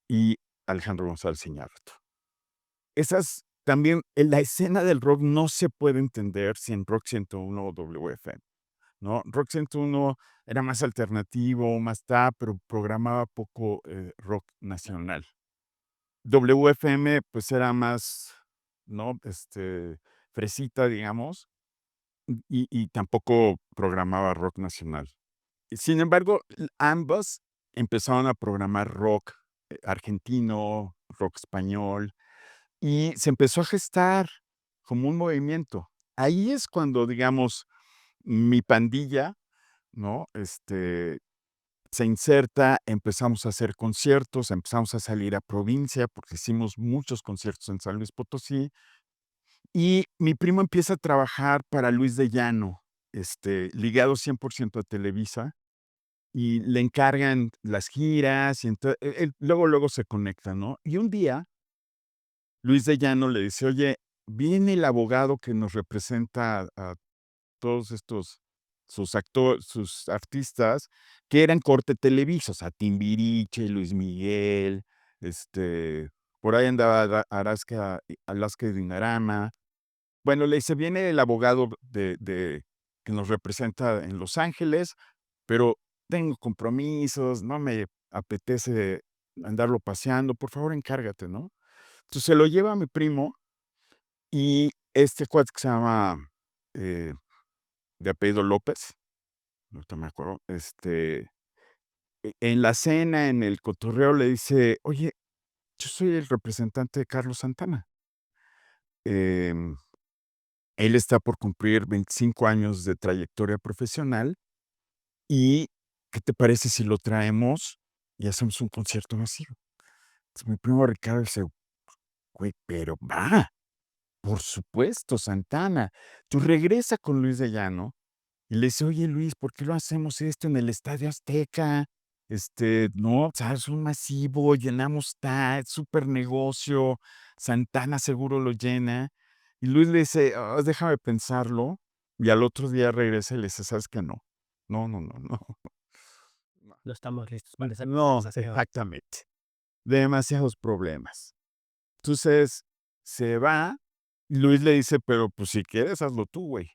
y Alejandro González Iñárritu. Esas también, en la escena del rock no se puede entender sin Rock 101 o WFM, ¿no? Rock 101 era más alternativo, más pero programaba poco, rock nacional. WFM, pues, era más, ¿no? Fresita, digamos, y tampoco programaba rock nacional. Sin embargo, ambos empezaron a programar rock, argentino, rock español, y se empezó a gestar como un movimiento. Ahí es cuando, digamos, mi pandilla, ¿no? Se inserta, empezamos a hacer conciertos, empezamos a salir a provincia, porque hicimos muchos conciertos en San Luis Potosí, y mi primo empieza a trabajar para Luis de Llano, ligado 100% a Televisa, y le encargan las giras, y él luego se conecta, ¿no? Y un día, Luis de Llano le dice: "Oye, viene el abogado que nos representa a todos estos, sus artistas, que eran corte Televisa, o sea, Timbiriche, Luis Miguel, por ahí andaba Alaska y Dinarama". Bueno, le dice: "Viene el abogado de que nos representa en Los Ángeles, pero tengo compromisos, no me apetece andarlo paseando, por favor, encárgate", ¿no? Entonces, se lo lleva a mi primo y este cuate que se llama, eh, de apellido López, ahorita me acuerdo, en la cena, en el cotorreo, le dice: "Oye, yo soy el representante de Carlos Santana. Em, él está por cumplir 25 años de trayectoria profesional, y, ¿qué te parece si lo traemos y hacemos un concierto masivo?". Entonces, mi primo Ricardo dice: "Güey, pero va, por supuesto, Santana". Tú regresa con Luis de Llano y le dice: "Oye, Luis, ¿por qué no hacemos esto en el Estadio Azteca? No, o sea, es un masivo, llenamos es súper negocio, Santana seguro lo llena". Y Luis le dice: déjame pensarlo", y al otro día regresa y le dice: "¿Sabes qué? No. No, no, no, no". No. No estamos listos para esa No, conversación. exactamente. Demasiados problemas. Entonces, se va, y Luis le dice: "Pero, pues, si quieres, hazlo tú, güey".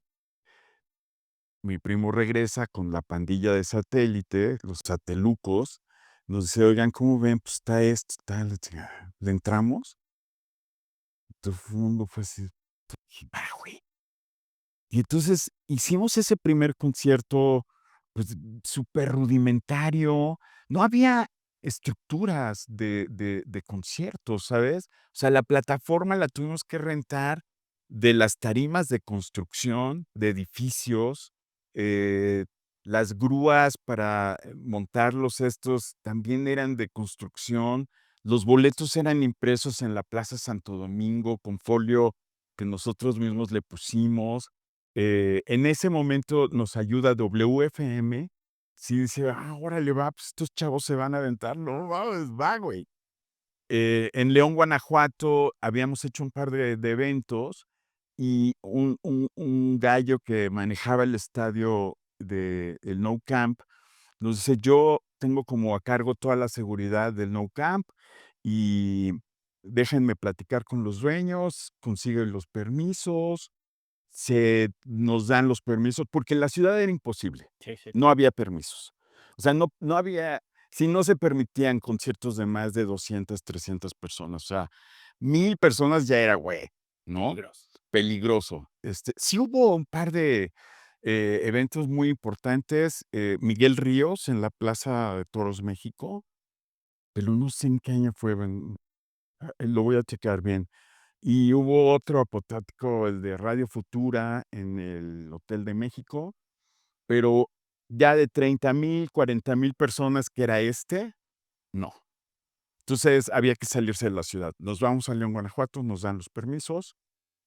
Mi primo regresa con la pandilla de satélite, los satelucos, nos dice: "Oigan, ¿cómo ven? Pues está esto, está la chingada, ¿le entramos?". Todo el mundo fue así, dije: "Va, güey". Y entonces hicimos ese primer concierto, pues, súper rudimentario. No había estructuras de conciertos, ¿sabes? O sea, la plataforma la tuvimos que rentar de las tarimas de construcción de edificios, eh, las grúas para montarlos estos también eran de construcción. Los boletos eran impresos en la Plaza Santo Domingo con folio que nosotros mismos le pusimos. En ese momento nos ayuda WFM. Sí, dice: órale, va, pues estos chavos se van a aventar". No mames, va, güey. En León, Guanajuato, habíamos hecho un par de eventos y un gallo que manejaba el estadio de el Nou Camp nos dice: "Yo tengo como a cargo toda la seguridad del Nou Camp y déjenme platicar con los dueños, consiguen los permisos". Se nos dan los permisos, porque en la ciudad era imposible, Sí, sí. no había permisos. O sea, no había, si no se permitían conciertos de más de 200, 300 personas, o sea, 1000 personas ya era, güey, ¿no? Peligroso. Peligroso. Sí hubo un par de, eventos muy importantes, Miguel Ríos en la Plaza de Toros México, pero no sé en qué año fue, lo voy a checar bien. Y hubo otro apoteótico, el de Radio Futura en el Hotel de México, pero ya de 30,000, 40,000 personas que era no. Entonces, había que salirse de la ciudad. Nos vamos a León, Guanajuato, nos dan los permisos,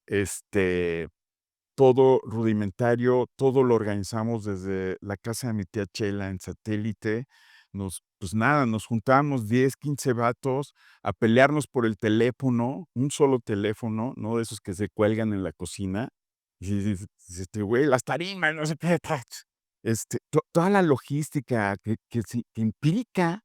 este, todo rudimentario, todo lo organizamos desde la casa de mi tía Chela en satélite. Pues nada, nos juntamos 10, 15 vatos a pelearnos por el teléfono, un solo teléfono, no de esos que se cuelgan en la cocina. Y dices, güey, las tarimas, no sé qué, toda la logística que implica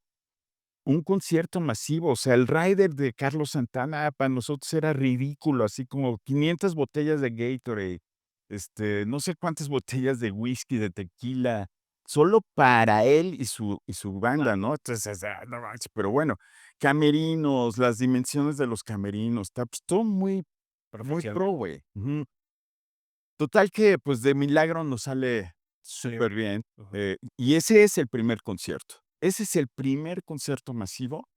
un concierto masivo. O sea, el rider de Carlos Santana para nosotros era ridículo, así como 500 botellas de Gatorade, no sé cuántas botellas de whisky, de tequila, solo para él y su banda, ¿no? Entonces, no manches, pero bueno, camerinos, las dimensiones de los camerinos, está, pues, todo muy, muy Profesional. pro, güey. Ujú. Total que, pues, de milagro nos sale Sí. súper bien, Ujú. y ese es el primer concierto. Ese es el primer concierto masivo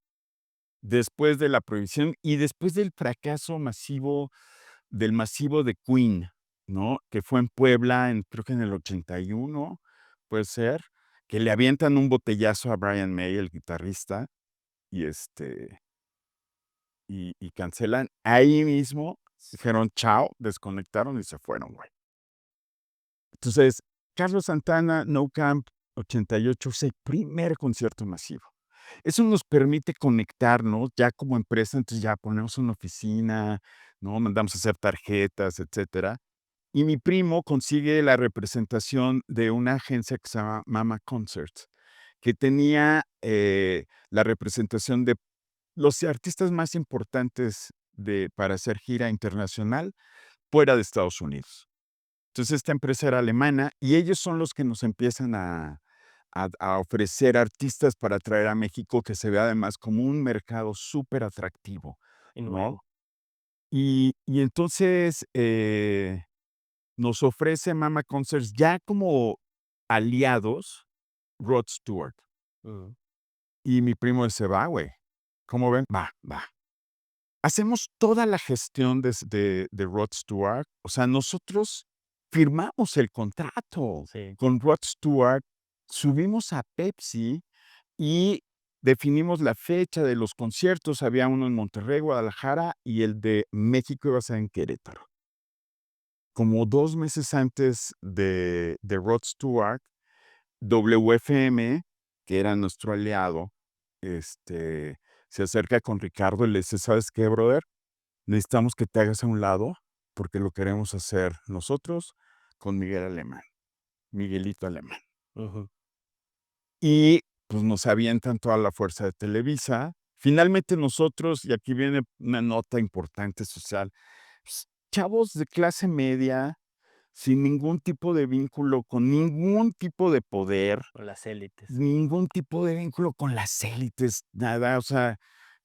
después de la prohibición y después del fracaso masivo del masivo de Queen, ¿no? Que fue en Puebla, creo que en el 81, puede ser, que le avientan un botellazo a Brian May, el guitarrista, y, y cancelan. Ahí mismo dijeron: "Chao", desconectaron y se fueron, güey. Entonces, Carlos Santana, No Camp 88 es el primer concierto masivo. Eso nos permite conectarnos ya como empresa, entonces ya ponemos una oficina, ¿no? Mandamos a hacer tarjetas, etcétera. Y mi primo consigue la representación de una agencia que se llama Mama Concerts, que tenía, la representación de los artistas más importantes para hacer gira internacional fuera de Estados Unidos. Entonces, esta empresa era alemana y ellos son los que nos empiezan a ofrecer artistas para traer a México, que se ve además como un mercado súper atractivo, Y ¿no? nuevo. Y entonces, nos ofrece Mama Concerts ya como aliados Rod Stewart. Ujú. Y mi primo dice: "Va, güey, ¿cómo ven? Va, va". Hacemos toda la gestión de Rod Stewart. O sea, nosotros firmamos el contrato Sí. con Rod Stewart, subimos a Pepsi y definimos la fecha de los conciertos. Había uno en Monterrey, Guadalajara, y el de México iba a ser en Querétaro. Como 2 meses antes de Rod Stewart, WFM, que era nuestro aliado, se acerca con Ricardo y le dice: "¿Sabes qué, brother? Necesitamos que te hagas a un lado, porque lo queremos hacer nosotros con Miguel Alemán, Miguelito Alemán". Ujú. Y, pues, nos avientan toda la fuerza de Televisa. Finalmente nosotros, y aquí viene una nota importante social, pues, chavos de clase media, sin ningún tipo de vínculo, con ningún tipo de poder, Con las élites. ningún tipo de vínculo con las élites, nada, o sea,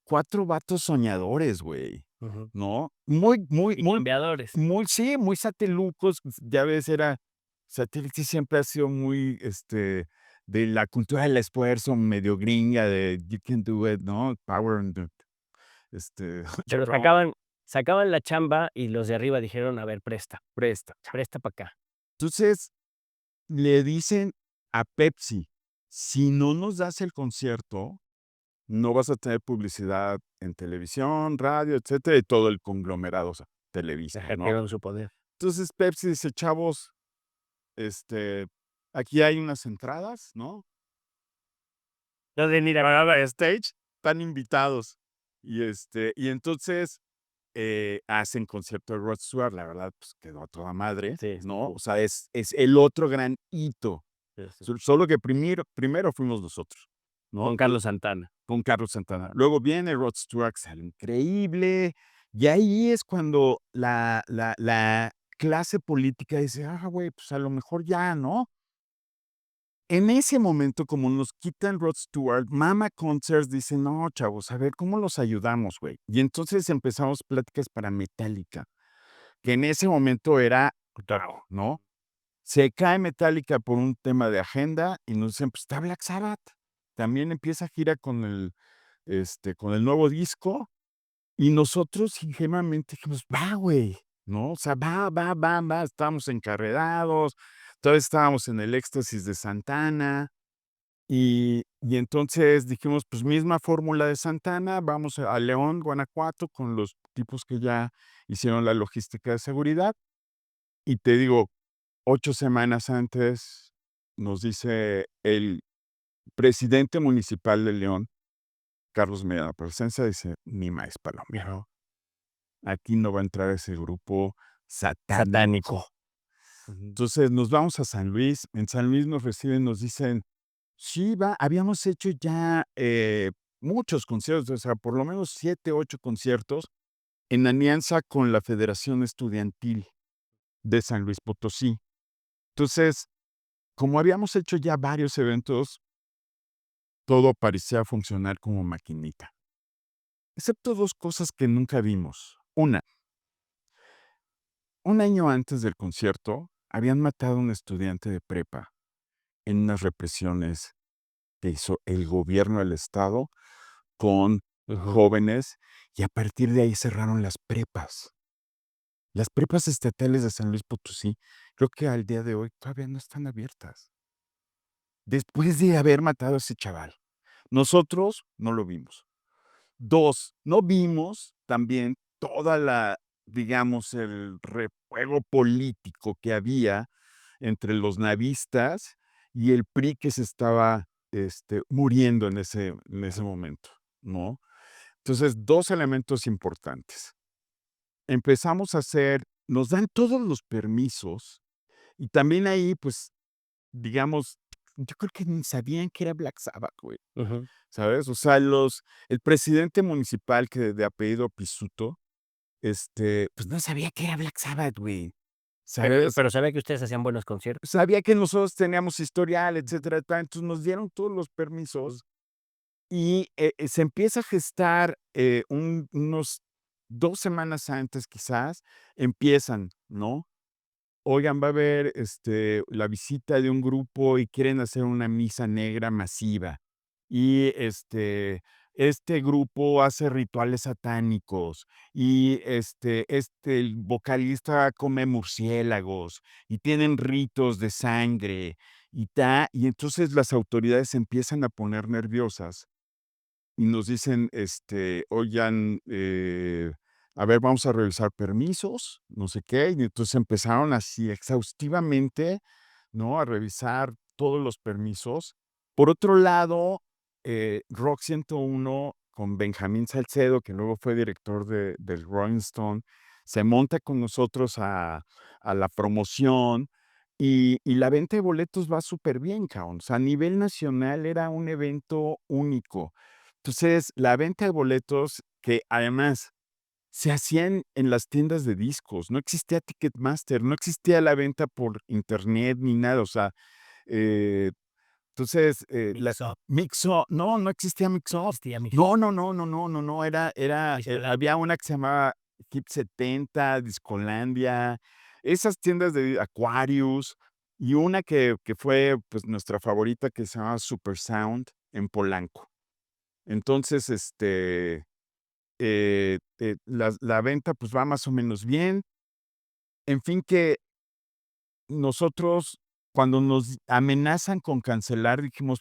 4 vatos soñadores, güey, Ujú. ¿no? Muy, muy, Y muy, cambiadores. muy, sí, muy satelucos, ya ves, Satélite siempre ha sido muy, de la cultura del esfuerzo medio gringa, de you can do it, ¿no? Power and the, Pero strong, sacaban la chamba y los de arriba dijeron: "A ver, presta, presta. presta para acá". Entonces, le dicen a Pepsi: "Si no nos das el concierto, no vas a tener publicidad en televisión, radio, etcétera", y todo el conglomerado, o sea, Televisa, ¿no? Ejercieron su poder. Entonces, Pepsi dice: "Chavos, este, aquí hay unas entradas, ¿no? No de ir a Para la stage, están invitados". Y entonces, hacen concierto de Rod Stewart, la verdad, pues, quedó a toda madre, sí, ¿no? estuvo O sea, es el otro gran hito, sí, sí. solo que primero fuimos nosotros, ¿no? Con Carlos Santana. Con Carlos Santana. Luego viene Rod Stewart, sale increíble, y ahí es cuando la clase política dice: "Ah, güey, pues a lo mejor ya, ¿no?". En ese momento, como nos quitan Rod Stewart, Mama Concerts dice: "No, chavos, a ver, ¿cómo los ayudamos, güey?". Y entonces empezamos pláticas para Metallica, que en ese momento era, guau, ¿no? Se cae Metallica por un tema de agenda y nos dicen: "Pues está Black Sabbath". También empieza gira con el nuevo disco, y nosotros ingenuamente dijimos: "Va, güey", ¿no? O sea, va, va, va, va, estamos encarrerados, todavía estábamos en el éxtasis de Santana, y entonces dijimos, pues misma fórmula de Santana, vamos a León, Guanajuato, con los tipos que ya hicieron la logística de seguridad. Y te digo, 8 semanas antes nos dice el presidente municipal de León, Carlos Medina Plasencia, dice: "Ni más palomero, aquí no va a entrar ese grupo Satánico. satánico". Ujú. Entonces nos vamos a San Luis, en San Luis nos reciben, nos dicen: "Sí, va", habíamos hecho ya, muchos conciertos, o sea, por lo menos 7, 8 conciertos en alianza con la Federación Estudiantil de San Luis Potosí. Entonces, como habíamos hecho ya varios eventos, todo parecía funcionar como maquinita, excepto 2 cosas que nunca vimos. Una, un año antes del concierto, habían matado a un estudiante de prepa en unas represiones que hizo el gobierno del estado con Ujú. jóvenes, y a partir de ahí cerraron las prepas. Las prepas estatales de San Luis Potosí, creo que al día de hoy todavía no están abiertas, después de haber matado a ese chaval. Nosotros no lo vimos. 2, no vimos también toda la, digamos, el refuego político que había entre los navistas y el PRI que se estaba, muriendo en ese momento, ¿no? Entonces, 2 elementos importantes. Empezamos a hacer, nos dan todos los permisos y también ahí, pues, digamos, yo creo que ni sabían que era Black Sabbath, güey. Ujú. ¿Sabes? O sea, el presidente municipal, que de apellido Pizzuto, pues no sabía que era Black Sabbath, güey, Pero ¿sabes? pero sabía que ustedes hacían buenos conciertos. Sabía que nosotros teníamos historial, etcétera, tal. Entonces nos dieron todos los permisos y, se empieza a gestar, unos 2 semanas antes, quizás, empiezan, ¿no? Oigan, va a haber, la visita de un grupo y quieren hacer una misa negra masiva. Y, este grupo hace rituales satánicos y, el vocalista come murciélagos y tienen ritos de sangre y entonces las autoridades se empiezan a poner nerviosas y nos dicen, oigan, a ver, vamos a revisar permisos, no sé qué, y entonces empezaron así exhaustivamente, ¿no? A revisar todos los permisos. Por otro lado, Rock 101 con Benjamín Salcedo, que luego fue director del Rolling Stone, se monta con nosotros a la promoción y la venta de boletos va súper bien, cabrón. O sea, a nivel nacional era un evento único. Entonces, la venta de boletos, que además se hacían en las tiendas de discos, no existía Ticketmaster, no existía la venta por internet ni nada, o sea, eh, entonces, la Mix Up, Mixup, no, no existía no Mixup. existía Mix No, no, no, no, no, no, no, Mixolandia. había una que se llamaba Hip 70, Discolandia, esas tiendas de Aquarius, y una que fue, pues, nuestra favorita, que se llamaba Supersound en Polanco. Entonces, la venta, pues, va más o menos bien. En fin, que nosotros, cuando nos amenazan con cancelar, dijimos: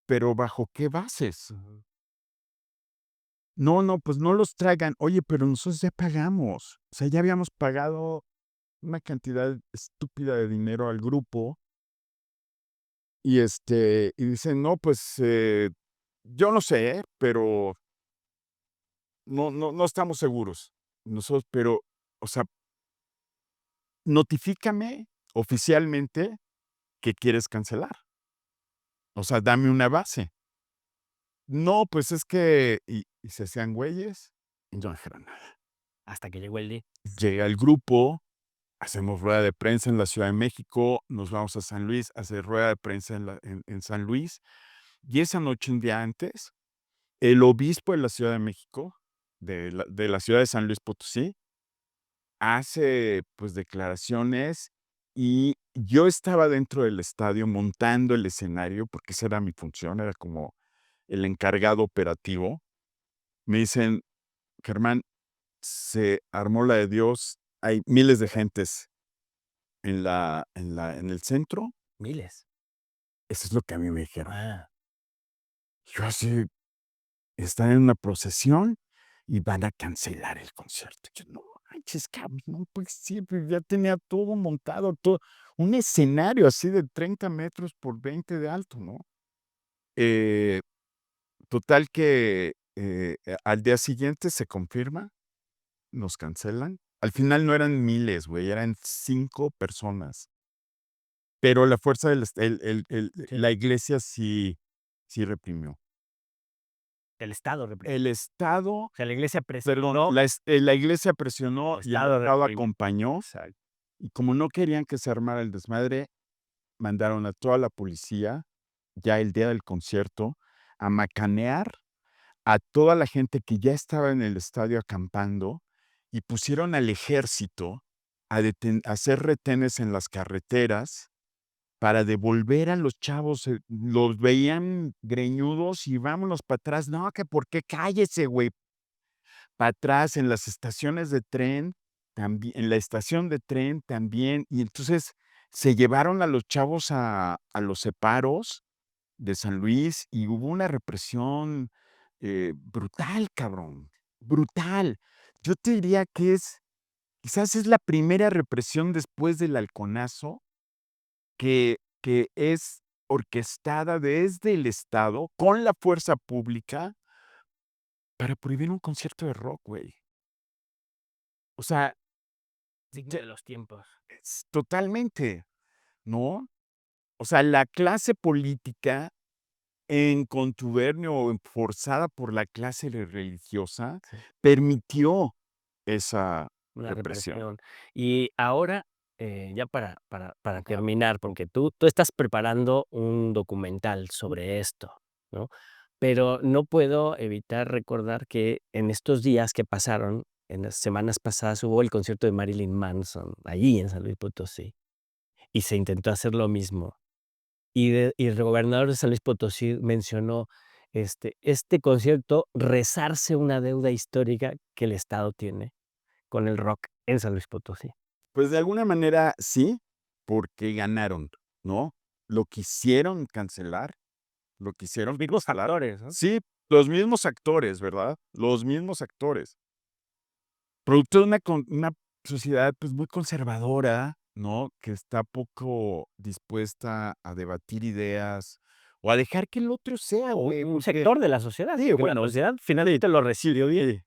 "¿Pero bajo qué bases?". Ujú. No, no, pues, no los traigan. Oye, pero nosotros ya pagamos. O sea, ya habíamos pagado una cantidad estúpida de dinero al grupo y dicen: "No, pues, yo no sé, pero no estamos seguros". Nosotros, pero, o sea, notifícame oficialmente que quieres cancelar. O sea, dame una base. No, pues es que y se hacían güeyes y no dijeron nada. Hasta que llegó el día. Llega el grupo, hacemos rueda de prensa en la Ciudad de México, nos vamos a San Luis a hacer rueda de prensa en San Luis, y esa noche, un día antes, el obispo de la Ciudad de México, de la ciudad de San Luis Potosí, hace, pues, declaraciones, y yo estaba dentro del estadio montando el escenario, porque esa era mi función, era como el encargado operativo. Me dicen: "Germán, se armó la de Dios, hay miles de gentes en el centro. Miles. Eso es lo que a mí me dijeron. Ah, Yo así, están en una procesión y van a cancelar el concierto. Yo, no manches, cabrón, no, pues sí, pues ya tenía todo montado, todo, un escenario así de 30 metros por 20 de alto, ¿no? Eh, total que al día siguiente se confirma, nos cancelan. Al final no eran miles, güey, eran 5 personas. Pero la fuerza del sí. la iglesia sí reprimió. El Estado reprimió. El Estado, O sea, la iglesia perdón, presionó, la iglesia presionó el y el Estado Estado reprimió. acompañó, Exacto. y como no querían que se armara el desmadre, mandaron a toda la policía, ya el día del concierto, a macanear a toda la gente que ya estaba en el estadio acampando, y pusieron al ejército a hacer retenes en las carreteras para devolver a los chavos, los veían greñudos y vámonos para atrás. No, que por qué, cállese, güey. Para atrás en las estaciones de tren, también, en la estación de tren también. Y entonces se llevaron a los chavos a los separos de San Luis y hubo una represión brutal, cabrón. Brutal. Yo te diría que quizás es la primera represión después del halconazo que es orquestada desde el Estado con la fuerza pública para prohibir un concierto de rock, güey. O sea, Signo te de los tiempos. totalmente, ¿no? O sea, la clase política en contubernio o forzada por la clase religiosa Sí. permitió esa Una represión. represión. Y ahora, ya para terminar, porque tú estás preparando un documental sobre esto, ¿no? Pero no puedo evitar recordar que en estos días que pasaron, en las semanas pasadas, hubo el concierto de Marilyn Manson, allí en San Luis Potosí, y se intentó hacer lo mismo. Y el gobernador de San Luis Potosí mencionó, este concierto rezarse una deuda histórica que el Estado tiene con el rock en San Luis Potosí. Pues de alguna manera sí, porque ganaron, ¿no? Lo quisieron cancelar, lo Los quisieron mismos cancelar. factores, ¿no? Sí, los mismos actores, ¿verdad? Los mismos actores. Producto de una sociedad, pues, muy conservadora, ¿no? Que está poco dispuesta a debatir ideas o a dejar que el otro sea, O güey, un porque sector de la sociedad, sí, porque la bueno, sociedad sí, finalmente lo recibió bien. sí,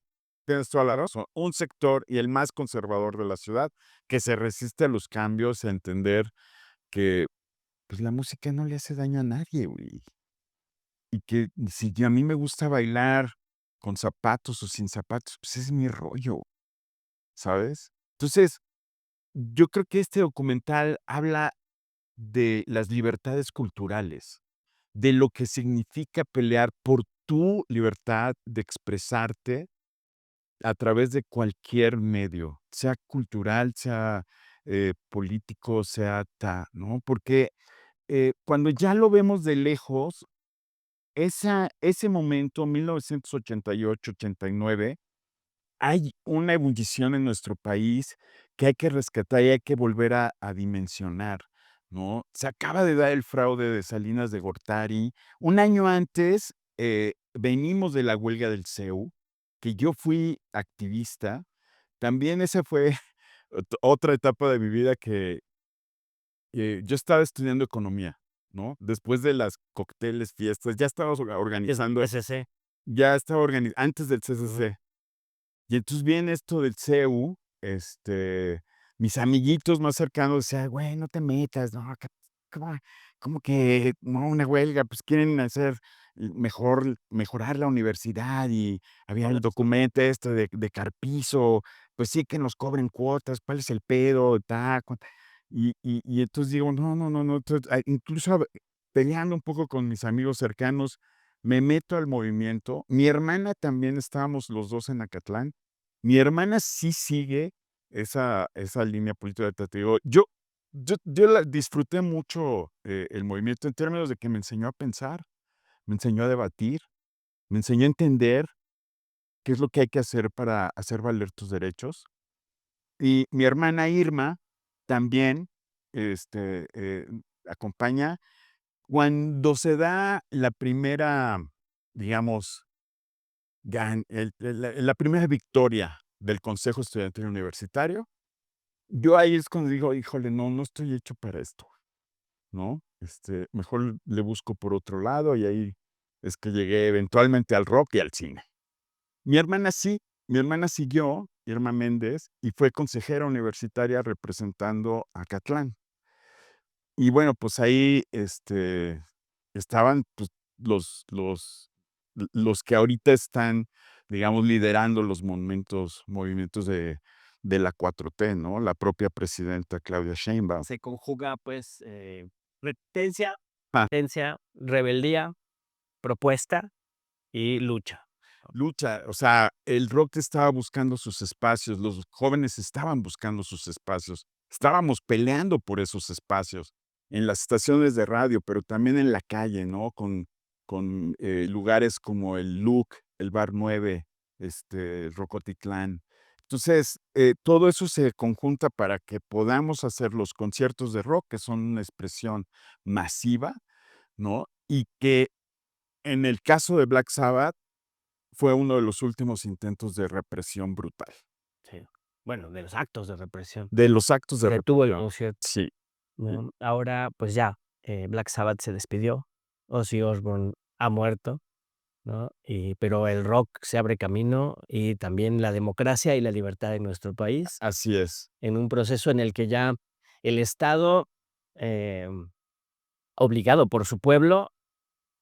tienes toda la razón. Un sector, y el más conservador de la ciudad, que se resiste a los cambios, a entender que, pues, la música no le hace daño a nadie, güey. Y que si a mí me gusta bailar con zapatos o sin zapatos, pues, es mi rollo, ¿sabes? Entonces, yo creo que este documental habla de las libertades culturales, de lo que significa pelear por tu libertad de expresarte a través de cualquier medio, sea cultural, sea político, sea ¿no? Porque cuando ya lo vemos de lejos, ese momento, 1988, 89, hay una ebullición en nuestro país que hay que rescatar y hay que volver a dimensionar, ¿no? Se acaba de dar el fraude de Salinas de Gortari. Un año antes, venimos de la huelga del CEU, que yo fui activista. También esa fue otra etapa de mi vida que yo estaba estudiando economía, ¿no? Después de las cócteles, fiestas, ya estábamos Es organizando, SC. ya estaba organizando, antes del Ujú. CCC. Y entonces viene esto del CEU, mis amiguitos más cercanos decían: "Güey, no te metas, no, ¿cómo cómo que no, una huelga? Pues quieren hacer mejorar la universidad", y había el documento de Carpizo, pues sí, que nos cobren cuotas, ¿cuál es el pedo? Y entonces digo: "No, no, no, no", entonces, incluso peleando un poco con mis amigos cercanos, me meto al movimiento. Mi hermana también estábamos los 2 en Acatlán. Mi hermana sí sigue esa línea política, te digo, yo la disfruté mucho, el movimiento en términos de que me enseñó a pensar, me enseñó a debatir, me enseñó a entender qué es lo que hay que hacer para hacer valer tus derechos. Y mi hermana Irma también. acompaña. Cuando se da la primera, digamos, la primera victoria del Consejo Estudiantil Universitario, yo ahí es cuando digo, híjole, no, no estoy hecho para esto, ¿no? Mejor le busco por otro lado y ahí es que llegué eventualmente al rock y al cine. Mi hermana sí, mi hermana siguió, Irma Méndez, y fue consejera universitaria representando a Catlán. Y bueno, pues ahí, estaban, pues, los que ahorita están, digamos, liderando los movimientos de la 4T, ¿no? La propia presidenta Claudia Sheinbaum. Se conjuga, pues, resistencia, Ah, rebeldía, propuesta y lucha. lucha, o sea, el rock estaba buscando sus espacios, los jóvenes estaban buscando sus espacios, estábamos peleando por esos espacios, en las estaciones de radio, pero también en la calle, ¿no? Con lugares como el Look, el Bar 9, Rocotitlán. Entonces, todo eso se conjunta para que podamos hacer los conciertos de rock, que son una expresión masiva, ¿no? Y que en el caso de Black Sabbath, fue uno de los últimos intentos de represión brutal. Sí. Bueno, de los actos de represión De los actos de que tuvo el represión. concierto, Sí, y ¿no? Ahora, pues ya, Black Sabbath se despidió, Ozzy Osbourne ha muerto, ¿no? Pero el rock se abre camino y también la democracia y la libertad en nuestro país, así es, en un proceso en el que ya el Estado, em, obligado por su pueblo,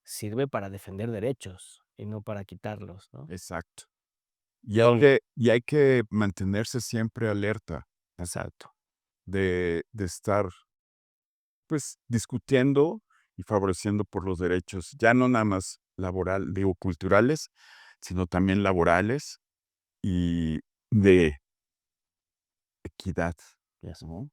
sirve para defender derechos y no para quitarlos, ¿no? exacto. Y hay Con que y hay que mantenerse siempre alerta Exacto. de estar, pues, discutiendo y favoreciendo por los derechos, ya no nada más culturales, sino también laborales y de equidad, Yes. ¿no?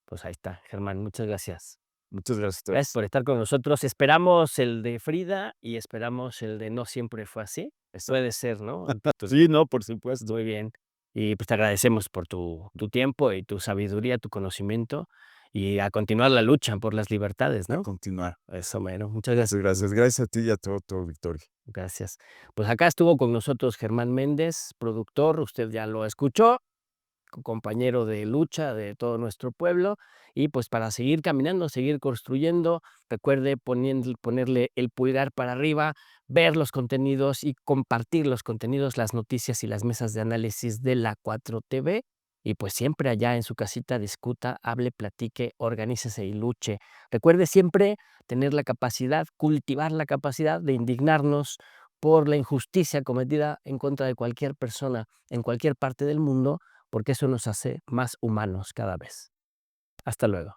Pues ahí está, Germán, muchas gracias. Muchas gracias a Gracias ustedes. por estar con nosotros. Esperamos el de Frida y esperamos el de No siempre fue así. Puede ser, ¿no? Sí, no, por supuesto. Muy bien. Y pues te agradecemos por tu tiempo y tu sabiduría, tu conocimiento y a continuar la lucha por las libertades, A ¿no? continuar. Eso, bueno, muchas Muchas gracias. gracias. Gracias a ti y a todo tu auditorio. Gracias. Pues acá estuvo con nosotros Germán Méndez, productor, usted ya lo escuchó, compañero de lucha de todo nuestro pueblo y pues para seguir caminando, seguir construyendo, recuerde ponerle el pulgar para arriba, ver los contenidos y compartir los contenidos, las noticias y las mesas de análisis de la 4TV y pues siempre allá en su casita discuta, hable, platique, organícese y luche. Recuerde siempre tener la capacidad, cultivar la capacidad de indignarnos por la injusticia cometida en contra de cualquier persona en cualquier parte del mundo porque eso nos hace más humanos cada vez. Hasta luego.